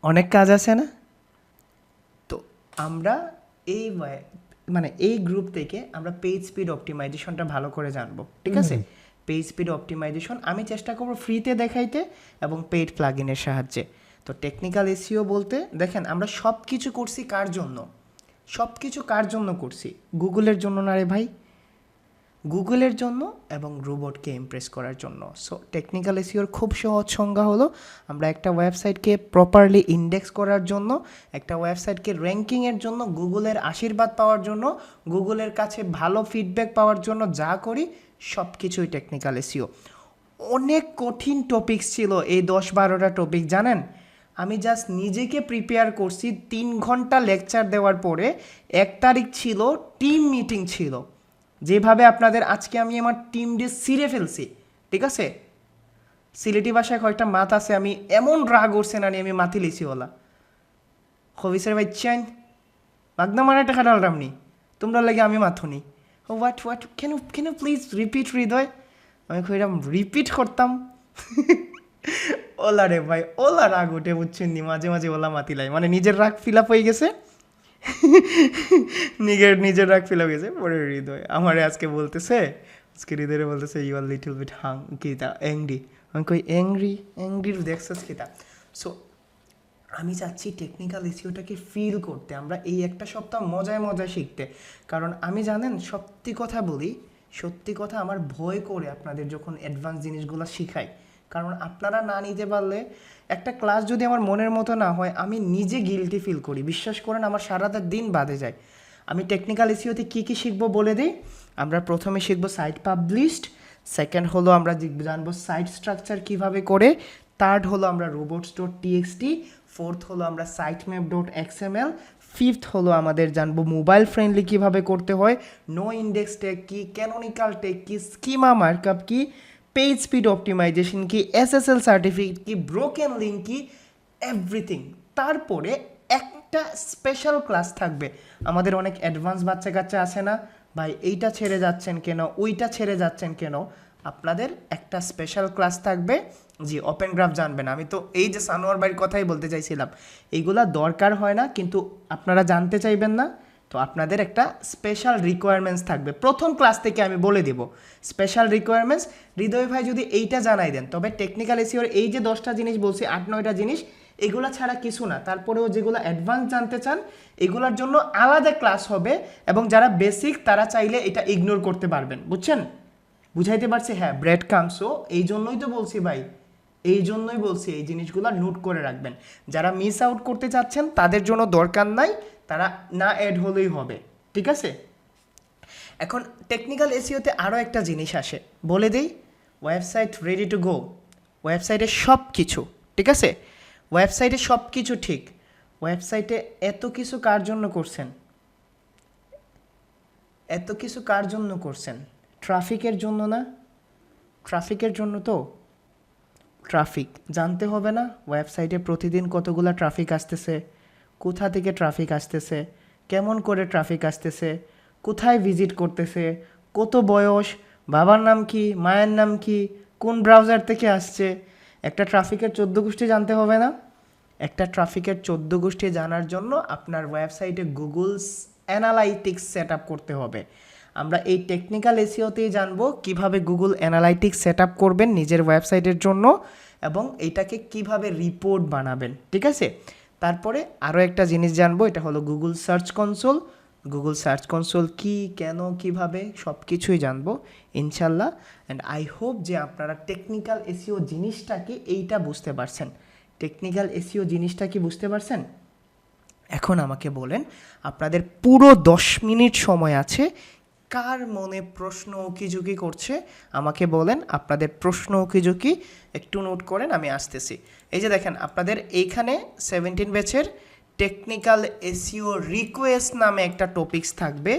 অনেক কাজ আছে না? তো আমরা এই মানে এই গ্রুপ থেকে আমরা পেজ স্পিড অপটিমাইজেশনটা ভালো করে জানবো, ঠিক আছে? পেজ স্পিড অপটিমাইজেশন আমি চেষ্টা করবো ফ্রিতে দেখাইতে এবং পেইড প্লাগইনের সাহায্যে। তো টেকনিক্যাল এসইও বলতে দেখেন আমরা সব কিছু করছি কার জন্য, সব কিছু কার জন্য করছি, গুগলের জন্য না রে ভাই, গুগলের জন্য এবং রোবটকে ইমপ্রেস করার জন্য। সো টেকনিক্যাল এসইওর খুব সহজ সংজ্ঞা হলো, আমরা একটা ওয়েবসাইটকে প্রপারলি ইন্ডেক্স করার জন্য, একটা ওয়েবসাইটকে র্যাঙ্কিংয়ের জন্য, গুগলের আশীর্বাদ পাওয়ার জন্য, গুগলের কাছে ভালো ফিডব্যাক পাওয়ার জন্য যা করি সব কিছুই টেকনিক্যাল এসইও। অনেক কঠিন টপিকস ছিল এই 10-12টা টপিক, জানেন? আমি জাস্ট নিজেকে প্রিপেয়ার করছি, 3 ঘন্টা লেকচার দেওয়ার পরে 1 তারিখ ছিল টিম মিটিং ছিল, যেভাবে আপনাদের আজকে আমি আমার টিম দিয়ে ছিঁড়ে ফেলছি, ঠিক আছে? সিলেটি ভাষায় কয়েকটা মাত আছে, আমি এমন রাগ উঠছে না, আমি মাতি লিছি ওলা হবিসের ভাই চাইন বাগদা মানে টাকা ডালরাম নি, তোমরা লাগে আমি মাথুনি, হোয়াট হোয়াট কেন প্লিজ রিপিট হৃদয়, আমি কইরাম রিপিট করতাম ওলা রে ভাই, ওলা রাগ উঠে বুঝছেন নি, মাঝে মাঝে ওলা মাতিলাই, মানে নিজের রাগ ফিল আপ হয়ে গেছে, নিজের রাগ ফিল আপ গেছে, পরে হৃদয় আমারে আজকে বলতেছে, আজকে হৃদয়ে বলতেছে ইউ আর লিটল বিট কিতা অ্যাংরি, আমি কই অ্যাংরির দেখছিস কিতা। সো আমি চাচ্ছি টেকনিক্যাল এসইওটাকে ফিল করতে, আমরা এই একটা সপ্তাহ মজায় মজায় শিখতে, কারণ আমি জানেন সত্যি কথা বলি, সত্যি কথা আমার ভয় করে আপনাদের যখন অ্যাডভান্স জিনিসগুলো শিখাই, কারণ আপনারা না নিতে পারলে একটা ক্লাস যদি আমার মনের মতো না হয় আমি নিজে গিলটি ফিল করি, বিশ্বাস করেন আমার সারাটা দিন বাদে যায়। আমি টেকনিক্যাল এসইওতে কী কী শিখবো বলে দিই, আমরা প্রথমে শিখবো সাইট পাবলিশড, সেকেন্ড হলো আমরা জানবো সাইট স্ট্রাকচার কিভাবে করে, থার্ড হলো আমরা robots.txt, ফোর্থ হলো আমরা sitemap.xml, ফিফথ হলো আমাদের জানবো মোবাইল ফ্রেন্ডলি কিভাবে করতে হয়, নো ইন্ডেক্স ট্যাগ কি, ক্যানোনিক্যাল ট্যাগ কি, স্কিমা মার্কআপ কি, পেজ স্পিড অপটিমাইজেশন কি, SSL সার্টিফিকেট কি, ব্রোকেন লিঙ্ক কি, এভরিথিং। তারপরে একটা স্পেশাল ক্লাস থাকবে, আমাদের অনেক অ্যাডভান্স বাচ্চা কাচ্চা আছে না ভাই, এইটা ছেড়ে যাচ্ছেন কেন, ওইটা ছেড়ে যাচ্ছেন কেন, আপনাদের একটা স্পেশাল ক্লাস থাকবে, জি ওপেন গ্রাফ জানবেন। আমি তো এই যে সানোয়ার ভাইয়ের কথাই বলতে চাইছিলাম, এইগুলা দরকার হয় না কিন্তু আপনারা জানতে চাইবেন না, তো আপনাদের একটা স্পেশাল রিকোয়ারমেন্টস থাকবে প্রথম ক্লাস থেকে, আমি বলে দেব স্পেশাল রিকোয়ারমেন্টস। হৃদয় ভাই যদি এইটা জানাই দেন, তবে টেকনিক্যাল এসইওর এই যে 10টা জিনিস বলছি, 8-9টা জিনিস, এগুলা ছাড়া কিছু না, তারপরেও যেগুলো অ্যাডভান্স জানতে চান এগুলোর জন্য আলাদা ক্লাস হবে, এবং যারা বেসিক তারা চাইলে এটা ইগনোর করতে পারবেন, বুঝছেন? বুঝাইতে পারছি? হ্যাঁ, ব্রেড কামসও এই জন্যই তো বলছি ভাই, এই জন্যই বলছি এই জিনিসগুলো নোট করে রাখবেন, যারা মিস আউট করতে চাচ্ছেন তাদের জন্য দরকার নাই, তারা না অ্যাড হলেই হবে, ঠিক আছে? এখন টেকনিক্যাল এসইওতে আরও একটা জিনিস আসে, বলে দিই, ওয়েবসাইট রেডি টু গো, ওয়েবসাইটে সব কিছু ঠিক আছে, ওয়েবসাইটে সব কিছু ঠিক, ওয়েবসাইটে এত কিছু কার জন্য করছেন, এত কিছু কার জন্য করছেন? ট্রাফিকের জন্য না? ট্রাফিকের জন্য তো ট্রাফিক জানতে হবে না ওয়েবসাইটে প্রতিদিন কতগুলা ট্রাফিক আসতেছে, কোথা থেকে ট্রাফিক আসতেছে, কেমন করে ট্রাফিক আসতেছে, কোথায় ভিজিট করতেছে, কত বয়স, বাবার নাম কি, মায়ের নাম কি, কোন ব্রাউজার থেকে আসছে। একটা ট্রাফিকের 14 গোষ্ঠী জানতে হবে না? একটা ট্রাফিকের 14 গোষ্ঠী জানার জন্য আপনার ওয়েবসাইটে গুগল অ্যানালাইটিক্স সেট আপ করতে হবে। আমরা এই টেকনিক্যাল এসিওতেই জানবো কিভাবে গুগল অ্যানালাইটিক্স সেট আপ করবেন নিজের ওয়েবসাইটের জন্য এবং এইটাকে কিভাবে রিপোর্ট বানাবেন, ঠিক আছে? তারপরে আরও একটা জিনিস জানবো, এটা হলো Google search console. Google search console কি, কেন, কিভাবে সব কিছুই জানবো ইনশাল্লাহ। অ্যান্ড আই হোপ যে আপনারা টেকনিক্যাল এসিও জিনিসটা কি এইটা বুঝতে পারছেন। টেকনিক্যাল এসিও জিনিসটা কি বুঝতে পারছেন? এখন আমাকে বলেন, আপনাদের পুরো 10 মিনিট সময় আছে। কার মনে প্রশ্ন উকিঝুঁকি করছে আমাকে বলেন, আপনাদের প্রশ্ন উকিঝুঁকি একটু নোট করেন, আমি আসতেছি। এই যে দেখেন আপনাদের এইখানে 17 ব্যাচের টেকনিক্যাল এসিও রিকোয়েস্ট নামে একটা টপিকস থাকবে।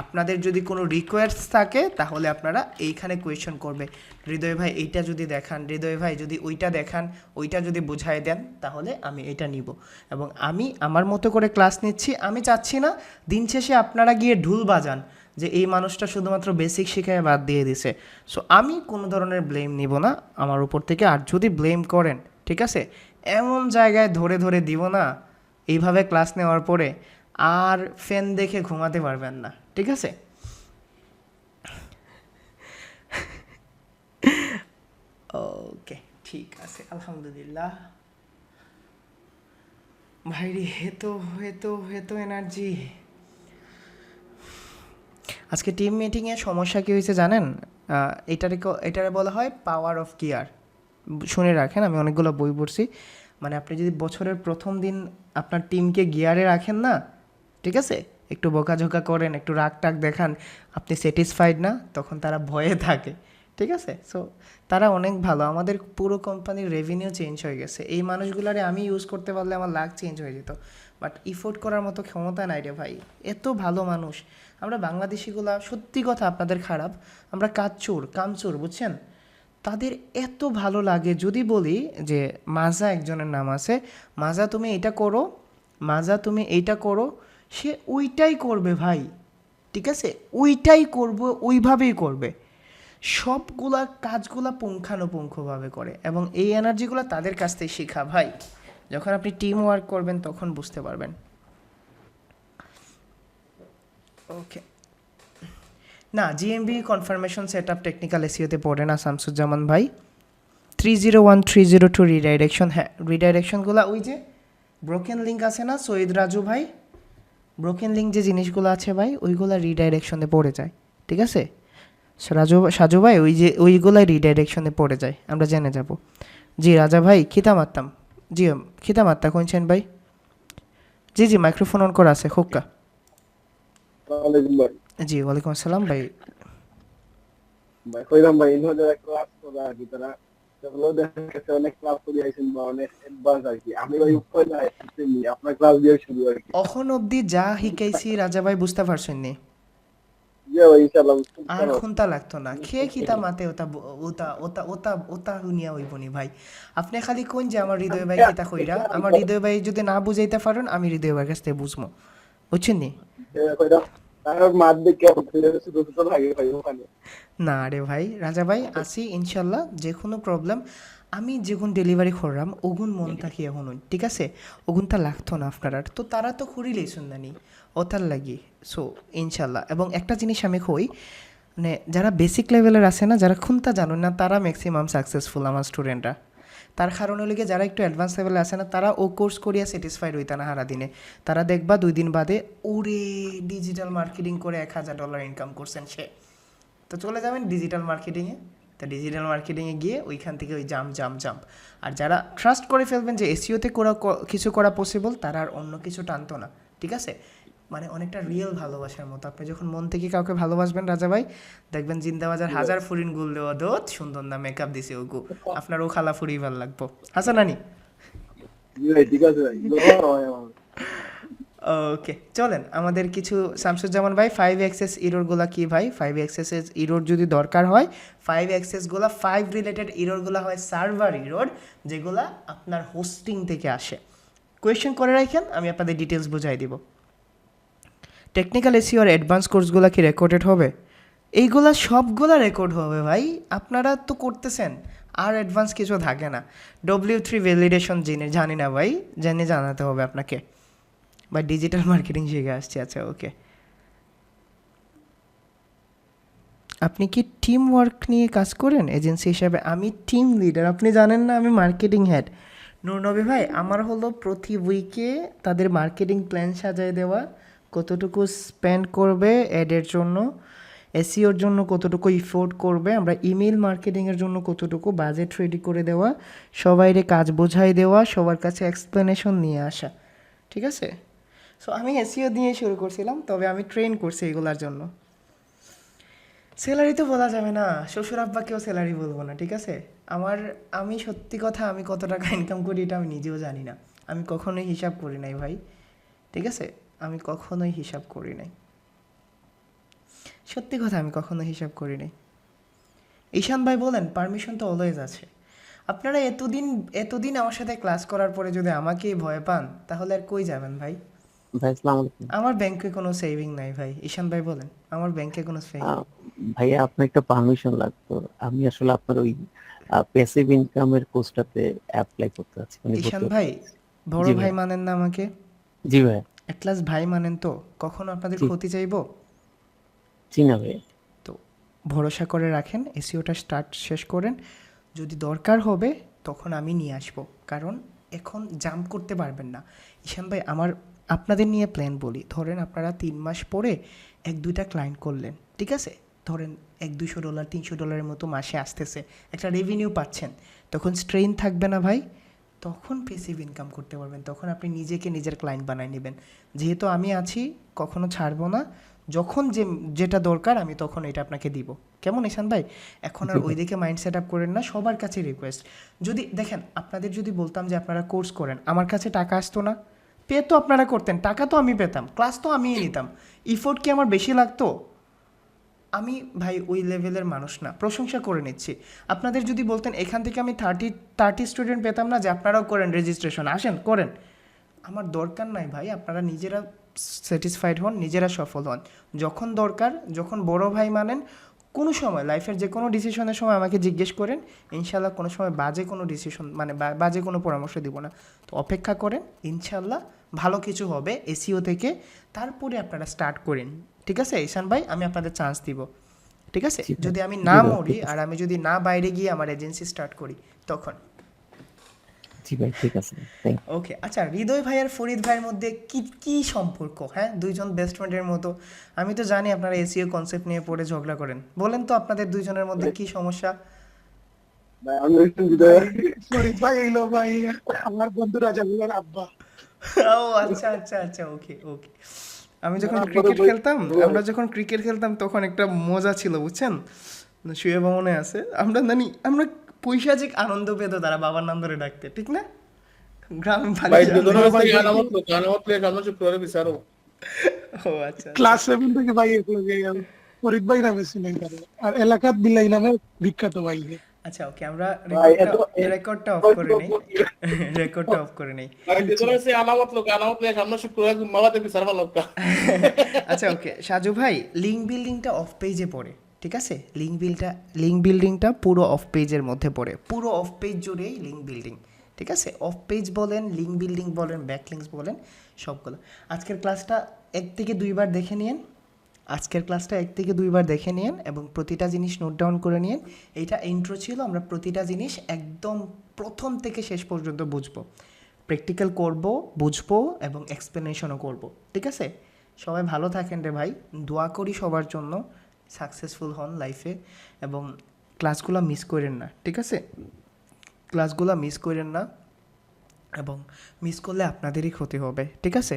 আপনাদের যদি কোনো রিকোয়েস্ট থাকে তাহলে আপনারা এইখানে কোয়েশ্চেন করবে, হৃদয় ভাই এইটা যদি দেখান, হৃদয় ভাই যদি ওইটা দেখান, ওইটা যদি বুঝাই দেন তাহলে আমি এটা নিব। এবং আমি আমার মতো করে ক্লাস নিচ্ছি। আমি চাচ্ছি না দিন শেষে আপনারা গিয়ে ঢুল বাজান যে এই মানুষটা শুধুমাত্র বেসিক শিখায় বাদ দিয়ে দিছে। সো আমি কোনো ধরনের ব্লেম নিব না আমার উপর থেকে। আর যদি ব্লেম করেন, ঠিক আছে, এমন জায়গায় ধরে ধরে দিব না এইভাবে ক্লাস নেওয়ার পরে আর ফ্যান দেখে ঘুমাতে পারবেন না, ঠিক আছে? ওকে, ঠিক আছে, আলহামদুলিল্লাহ। ভাইরি হেতো এনার্জি। আজকে টিম মিটিংয়ে সমস্যা কী হয়েছে জানেন? এটারে বলা হয় পাওয়ার অফ গিয়ার। শুনে রাখেন, আমি অনেকগুলো বই পড়ছি। মানে আপনি যদি বছরের প্রথম দিন আপনার টিমকে গিয়ারে রাখেন না, ঠিক আছে, একটু বকাঝকা করেন, একটু রাগ টাগ দেখান, আপনি স্যাটিসফাইড না, তখন তারা ভয়ে থাকে, ঠিক আছে? সো তারা অনেক ভালো। আমাদের পুরো কোম্পানির রেভিনিউ চেঞ্জ হয়ে গেছে। এই মানুষগুলারে আমি ইউজ করতে পারলে আমার লাক চেঞ্জ হয়ে যেত, বাট ইফোর্ট করার মতো ক্ষমতা নাই রে ভাই। এত ভালো মানুষ আমরা বাংলাদেশিগুলা, সত্যি কথা আপনাদের খারাপ, আমরা কামচোর বুঝছেন? তাদের এত ভালো লাগে। যদি বলি যে মাজা একজনের নাম আছে, মাজা তুমি এটা করো, মাজা তুমি এইটা করো, সে ওইটাই করবে ভাই, ঠিক আছে? ওইটাই করবো, ওইভাবেই করবে। সবগুলা কাজগুলা পুঙ্খানুপুঙ্খভাবে করে এবং এই এনার্জিগুলো তাদের কাছ থেকে শেখা ভাই। যখন আপনি টিম ওয়ার্ক করবেন তখন বুঝতে পারবেন। ওকে, না GMB confirmation set up technical এসিওতে পড়ে না শামসুজ্জামান ভাই। 301 302 রিডাইরেকশন, হ্যাঁ রিডাইরেকশনগুলো ওই যে ব্রোকেন লিঙ্ক আছে না সৈয়দ রাজু ভাই, ব্রোকেন লিঙ্ক যে জিনিসগুলো আছে ভাই ওইগুলো রিডাইরেকশনে পড়ে যায়, ঠিক আছে? সাজু ভাই ওই যে ওইগুলাই রিডাইরেকশনে পড়ে যায়, আমরা জেনে যাব। জি রাজা ভাই খিতা মারতাম, জি খিতা মারতা কোনছেন ভাই? জি জি মাইক্রোফোন অন করা আছে খোকা। জি ওয়ালাইকুম আসসালাম ভাই। ভাই কইলাম ভাই ইনহো যারা ক্লাস করা আর কি তারা সেগুলো দেখা গেছে অনেক ক্লাস করে আইছেন বা অনেক অ্যাডভান্স আর কি। আমি ভাই উপরে না এসেছি আপনার ক্লাস দিয়ে শুরু আর কি। অখন অবধি যা শিখাইছি রাজা ভাই বুঝতে পারছেন নি? জি ভাই ইনশাআল্লাহ আর খুনতা লাগতো না, খেয়ে খিতা মাতে ওটা ওটা ওটা ওটা ওটা হুনিয়া হইবনি ভাই। আপনি খালি কোন যে আমার হৃদয় ভাই খিতা কইরা, আমার হৃদয় ভাই যদি না বুঝাইতে পারেন আমি হৃদয় ভাইয়ের কাছ থেকে বুঝবো, বুঝছেন নি? কইরা তার মাত দেখে আপনাদের শুধু তো লাগে ভাই ওখানে। না রে ভাই, রাজা ভাই আসি ইনশাল্লাহ। যে কোনো প্রবলেম আমি যেগুন ডেলিভারি করলাম ওগুন মন থাকিয়ে শুনুন, ঠিক আছে? ওগুনটা লাগতো না আপনারা, তো তারা তো খুঁড়িলেই শুনদানি ওটার লাগি। সো ইনশাল্লাহ। এবং একটা জিনিস আমি কই, মানে যারা বেসিক লেভেলের আছে না, যারা খুনতা জানুন না, তারা ম্যাক্সিমাম সাকসেসফুল আমার স্টুডেন্টরা। তার কারণ হলে যারা একটু অ্যাডভান্স লেভেলে আছে না, তারা ও কোর্স করিয়া স্যাটিসফাইড হইতা না হারা দিনে। তারা দেখবা 2 দিন বাদে ওরে ডিজিটাল মার্কেটিং করে $1000 ইনকাম করছেন সে। তো চলে যাবেন ডিজিটাল মার্কেটিংয়ে। তা ডিজিটাল মার্কেটিংয়ে গিয়ে ওইখান থেকে ওই জাম্প। আর যারা ট্রাস্ট করে ফেলবেন যে এসইওতে কিছু করা পসিবল, তারা আর অন্য কিছু টানতো না, ঠিক আছে? মানে অনেকটা রিয়েল ভালোবাসার মতো। আপনি যখন মন থেকে কাউকে ভালোবাসবেন রাজা ভাই, দেখবেন জিন্দাবাজার হাজার ফুরিন গুল দেওয়া দোত সুন্দর না মেকআপ দিছে ওগু, আপনার ও খালা ফুরি ভাল লাগবো। হাসান আনি জি ভাই ঠিক আছে ভাই। ওকে, চলেন আমাদের কিছু শামসুজ্জামান ভাই 5 অ্যাক্সেস ইরোরগুলা কি ভাই? 5 অ্যাক্সেসের ইরোর যদি দরকার হয়, 5 অ্যাক্সেসগুলা 5 রিলেটেড ইরোরগুলা হয় সার্ভার ইরোর, যেগুলা আপনার হোস্টিং থেকে আসে। কোয়েশ্চেন করে রাখেন, আমি আপনাদের ডিটেলস বুঝাই দিব। টেকনিক্যাল এসইও আর অ্যাডভান্স কোর্সগুলো কি রেকর্ডেড হবে? এইগুলা সবগুলা রেকর্ড হবে ভাই, আপনারা তো করতেছেন, আর অ্যাডভান্স কিছু থাকে না। W3 ভ্যালিডেশন জানি না ভাই, জানাতে হবে আপনাকে, বা ডিজিটাল মার্কেটিং শিখে আসছি। আচ্ছা ওকে, আপনি কি টিম ওয়ার্ক নিয়ে কাজ করেন এজেন্সি হিসাবে? আমি টিম লিডার, আপনি জানেন না আমি মার্কেটিং হেড। নূরনবী ভাই, আমার হলো প্রতি উইকে তাদের মার্কেটিং প্ল্যান সাজায় দেওয়া, কতটুকু স্পেন্ড করবে অ্যাডের জন্য, এসইওর জন্য কতটুকু ইফোর্ট করবে, আমরা ইমেল মার্কেটিংয়ের জন্য কতটুকু বাজেট রেডি করে দেওয়া, সবাইরে কাজ বোঝাই দেওয়া, সবার কাছে এক্সপ্লেনেশন নিয়ে আসা, ঠিক আছে? সো আমি এসইও দিয়ে শুরু করছিলাম, তবে আমি ট্রেন করছি এগুলার জন্য। স্যালারি তো বলা যাবে না, শ্বশুর আব্বাকেও স্যালারি বলবো না, ঠিক আছে? আমি সত্যি কথা, আমি কত টাকা ইনকাম করি এটা আমি নিজেও জানি না, আমি কখনোই হিসাব করি নাই ভাই, ঠিক আছে? আমি কখনোই হিসাব করি নাই, সত্যি কথা আমি কখনো হিসাব করি নাই। ঈশান ভাই বলেন, পারমিশন তো অলওয়েজ আছে। আপনারা এতদিন আমার সাথে ক্লাস করার পরে যদি আমাকেই ভয় পান, তাহলে আর কই যাবেন ভাই? ভাই আসসালামু আলাইকুম। আমার ব্যাংকে কোনো সেভিং নাই ভাই। ঈশান ভাই বলেন, আমার ব্যাংকে কোনো সেভিং। ভাইয়া আপনার একটা পারমিশন লাগতো, আমি আসলে আপনার ওই প্যাসিভ ইনকামের কোর্সটাতে অ্যাপ্লাই করতে চাচ্ছি, মানে ঈশান ভর্তি ভাই, হতে চাচ্ছি। বড় জি ভাই ভাই। মানেন না আমাকে? জি ভাই। এক ক্লাস ভাই মানেন তো? কখনো আপনাদের জি। ক্ষতি চাইবো? জি না ভাই। তো ভরসা করে রাখেন, এসইওটা শেষ করেন, যদি দরকার হবে তখন আমি নিয়ে আসবো, কারণ এখন জাম্প করতে পারবেন না। ঈশান ভাই, আপনাদের নিয়ে প্ল্যান বলি, ধরেন আপনারা 3 মাস পরে 1-2টা ক্লায়েন্ট করলেন, ঠিক আছে? ধরেন $100-200 $300 মতো মাসে আসতেছে, একটা রেভিনিউ পাচ্ছেন, তখন স্ট্রেইন থাকবে না ভাই? তখন প্যাসিভ ইনকাম করতে পারবেন, তখন আপনি নিজেকে নিজের ক্লায়েন্ট বানায় নেবেন। যেহেতু আমি আছি, কখনো ছাড়বো না, যখন যেটা দরকার আমি তখন এটা আপনাকে দিব। কেমন ঈশান ভাই? এখন আর ওইদিকে মাইন্ড সেট আপ করেন না, সবার কাছে রিকোয়েস্ট। যদি দেখেন, আপনাদের যদি বলতাম যে আপনারা কোর্স করেন, আমার কাছে টাকা আসতো না, পে তো আপনারা করতেন, টাকা তো আমি পেতাম, ক্লাস তো আমিই নিতাম, ইফোর্ট কি আমার বেশি লাগতো? আমি ভাই ওই লেভেলের মানুষ না, প্রশংসা করে নিচ্ছি। আপনাদের যদি বলতেন এখান থেকে আমি 30 স্টুডেন্ট পেতাম না, যে আপনারাও করেন রেজিস্ট্রেশন, আসেন করেন, আমার দরকার নাই ভাই, আপনারা নিজেরা স্যাটিসফাইড হন, নিজেরা সফল হন। যখন দরকার, যখন বড় ভাই মানেন, কোনো সময় লাইফের যে কোনো ডিসিশনের সময় আমাকে জিজ্ঞেস করেন, ইনশাল্লাহ কোনো সময় বাজে কোনো ডিসিশন, মানে বাজে কোনো পরামর্শ দিব না। তো অপেক্ষা করেন, ইনশাল্লাহ ভালো কিছু হবে এসইও থেকে, তারপরে আপনারা স্টার্ট করেন, ঠিক আছে? ঈশান ভাই, আমি আপনাদের চান্স দিব, ঠিক আছে? জি ভাই। যদি আমি জি না ভাই, মরি ঠিক আছে। আর আমি যদি না বাইরে গিয়ে আমার এজেন্সি স্টার্ট করি, তখন। জি ভাই, ঠিক আছে। থ্যাংক ওকে, আচ্ছা, হৃদয় ভাই আর ফরিদ ভাইয়ের মধ্যে কি কি সম্পর্ক? হ্যাঁ, দুইজন বেস্ট ফ্রেন্ডের মতো। আমি তো জানি আপনারা এসইও কনসেপ্ট নিয়ে পড়ে ঝগড়া করেন, বলেন তো আপনাদের দুইজনের মধ্যে কি সমস্যা? ভাই অন্বেষণ হৃদয় ফরিদ ভাই এইলো ভাই আমার বন্ধু রাজাগুলোর আব্বা। ও আচ্ছা আচ্ছা আচ্ছা, ওকে ওকে। আমি যখন আমার ক্রিকেট বই- খেলতাম, বই- আমরা যখন ক্রিকেট খেলতাম তখন একটা মজা ছিল, বুঝছেন? শুয়ে মনে আছে, আমরা পৈশাচিক আনন্দ পেত তারা বাবার নাম ধরে ডাকতে, ঠিক না? গ্রামে भाई বাড়ি दोनों যাওয়া- में गाना मत ले सामने चुप रहो बिचारो ও আচ্ছা, ক্লাস 7 থেকে ভাই এগুলো ফরিদ ভাই নামে চিনেন করে আর এলাকাত বিলাই নামে বিখ্যাত ভাই। আচ্ছা ওকে, আমরা ভাই, রেকর্ডটা অফ করে নেই, রেকর্ডটা অফ করে নেই। भाई दोनों से गाना मत ले सामने चुप रहो मगाते बिचारा वालों का আচ্ছা ওকে, সাজু ভাই, লিঙ্ক বিল্ডিংটা অফ পেজে পড়ে, ঠিক আছে? লিঙ্ক বিল্ডিংটা পুরো অফ পেজের মধ্যে পড়ে, পুরো অফ পেজ জুড়েই লিঙ্ক বিল্ডিং, ঠিক আছে? অফ পেজ বলেন, লিঙ্ক বিল্ডিং বলেন, ব্যাকলিংকস বলেন, সবগুলো। আজকের ক্লাসটা 1 থেকে 2 বার দেখে নিন, এবং প্রতিটা জিনিস নোট ডাউন করে নিন। এইটা ইন্ট্রো ছিল, আমরা প্রতিটা জিনিস একদম প্রথম থেকে শেষ পর্যন্ত বুঝবো, প্র্যাকটিক্যাল করব, বুঝবো এবং এক্সপ্লেনেশনও করব, ঠিক আছে? সবাই ভালো থাকেন রে ভাই, দোয়া করি সবার জন্য, সাকসেসফুল হন লাইফে, এবং ক্লাসগুলো মিস করেন না, ঠিক আছে? ক্লাসগুলো মিস করেন না, এবং মিস করলে আপনাদেরই ক্ষতি হবে, ঠিক আছে?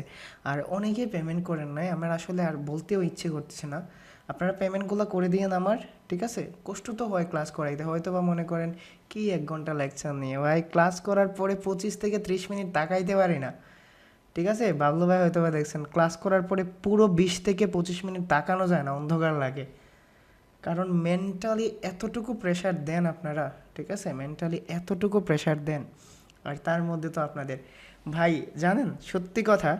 আর অনেকেই পেমেন্ট করেন নাই, আমার আসলে আর বলতেও ইচ্ছে করছে না, আপনারা পেমেন্টগুলো করে দিয়েন আমার, ঠিক আছে? কষ্ট তো হয় ক্লাস করাইতে, হয়তো বা মনে করেন কি 1 ঘন্টা লেকচার নিয়ে, ভাই ক্লাস করার পরে 25 থেকে 30 মিনিট তাকাইতে পারি না, ঠিক আছে? বাবলু ভাই হয়তো বা দেখছেন ক্লাস করার পরে পুরো 20 থেকে 25 মিনিট তাকানো যায় না, অন্ধকার লাগে। কারণ মেন্টালি এতটুকু প্রেশার দেন আপনারা, ঠিক আছে? মেন্টালি এতটুকু প্রেশার দেন, আর তার মধ্যে তো আপনাদের ভাই জানেন সত্যি কথা,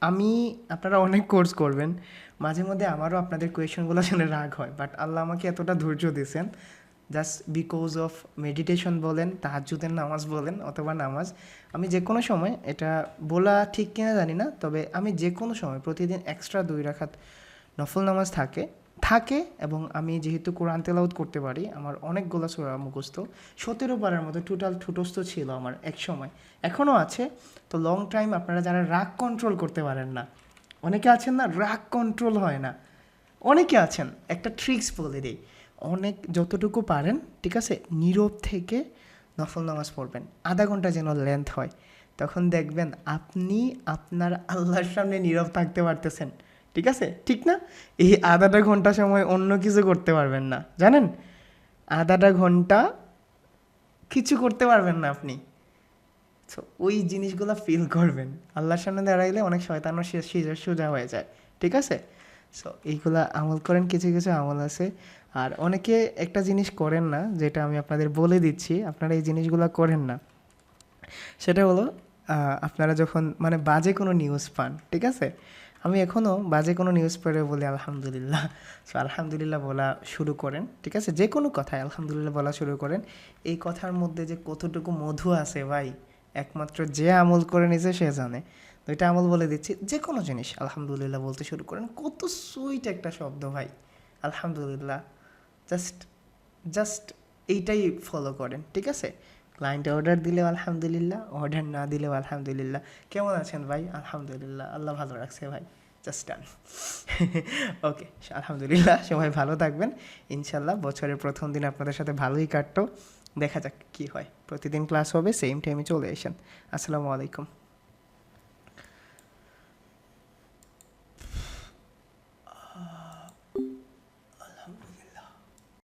আমি আপনারা অনেক কোর্স করবেন, মাঝে মধ্যে আমারও আপনাদের কোয়েশনগুলো শুনে রাগ হয়, বাট আল্লাহ আমাকে এতটা ধৈর্য দিয়েছেন জাস্ট বিকজ অফ মেডিটেশন বলেন, তাহাজ্জুদের নামাজ বলেন অথবা নামাজ। আমি যে কোনো সময়, এটা বলা ঠিক কিনা জানি না, তবে আমি যে কোনো সময় প্রতিদিন এক্সট্রা 2 রাকাত নফল নামাজ থাকে এবং আমি যেহেতু কোরআন তেলাওয়াত করতে পারি, আমার অনেকগুলো সূরা মুখস্থ, 17 পারার মতো টোটাল ঠুটস্থ ছিল আমার এক সময়, এখনও আছে। তো লং টাইম আপনারা যারা রাগ কন্ট্রোল করতে পারেন না, অনেকে আছেন না রাগ কন্ট্রোল হয় না, অনেকে আছেন, একটা ট্রিক্স বলে দিই, অনেক যতটুকু পারেন, ঠিক আছে, নীরব থেকে নফল নামাজ পড়বেন, আধা ঘন্টা যেন লেন্থ হয়, তখন দেখবেন আপনি আপনার আল্লাহর সামনে নীরব থাকতে পারতেছেন, ঠিক আছে? ঠিক না? এই আধাটা ঘন্টা সময় অন্য কিছু করতে পারবেন না, জানেন? আধাটা ঘন্টা কিছু করতে পারবেন না আপনি। সো ওই জিনিসগুলো ফিল করবেন, আল্লাহর সামনে দাঁড়াইলে অনেক শয়তানও সোজা হয়ে যায়, ঠিক আছে? সো এইগুলা আমল করেন, কিছু কিছু আমল আছে। আর অনেকে একটা জিনিস করেন না, যেটা আমি আপনাদের বলে দিচ্ছি, আপনারা এই জিনিসগুলো করেন না, সেটা হলো আপনারা যখন মানে বাজে কোনো নিউজ পান, ঠিক আছে, আমি এখনও বাজে কোনো নিউজ পড়ে বলি আলহামদুলিল্লাহ। সো আলহামদুলিল্লাহ বলা শুরু করেন, ঠিক আছে, যে কোনো কথায় আলহামদুলিল্লাহ বলা শুরু করেন। এই কথার মধ্যে যে কতটুকু মধু আছে ভাই, একমাত্র যে আমল করে নিছে সে জানে। তো এটা আমল বলে দিচ্ছি, যে কোনো জিনিস আলহামদুলিল্লাহ বলতে শুরু করেন, কত সুইট একটা শব্দ ভাই আলহামদুলিল্লাহ। জাস্ট জাস্ট এইটাই ফলো করেন, ঠিক আছে? ক্লায়েন্ট অর্ডার দিলেও আলহামদুলিল্লাহ, অর্ডার না দিলেও আলহামদুলিল্লাহ। কেমন আছেন ভাই? আলহামদুলিল্লাহ, আল্লাহ ভালো রাখছে ভাই, জাস্ট ডান। ওকে, আলহামদুলিল্লাহ, সবাই ভালো থাকবেন ইনশাল্লাহ। বছরের প্রথম দিন আপনাদের সাথে ভালোই কাটতো, দেখা যাক কী হয়। প্রতিদিন ক্লাস হবে, সেম টাইমে চলে আসেন। আসসালামু আলাইকুম।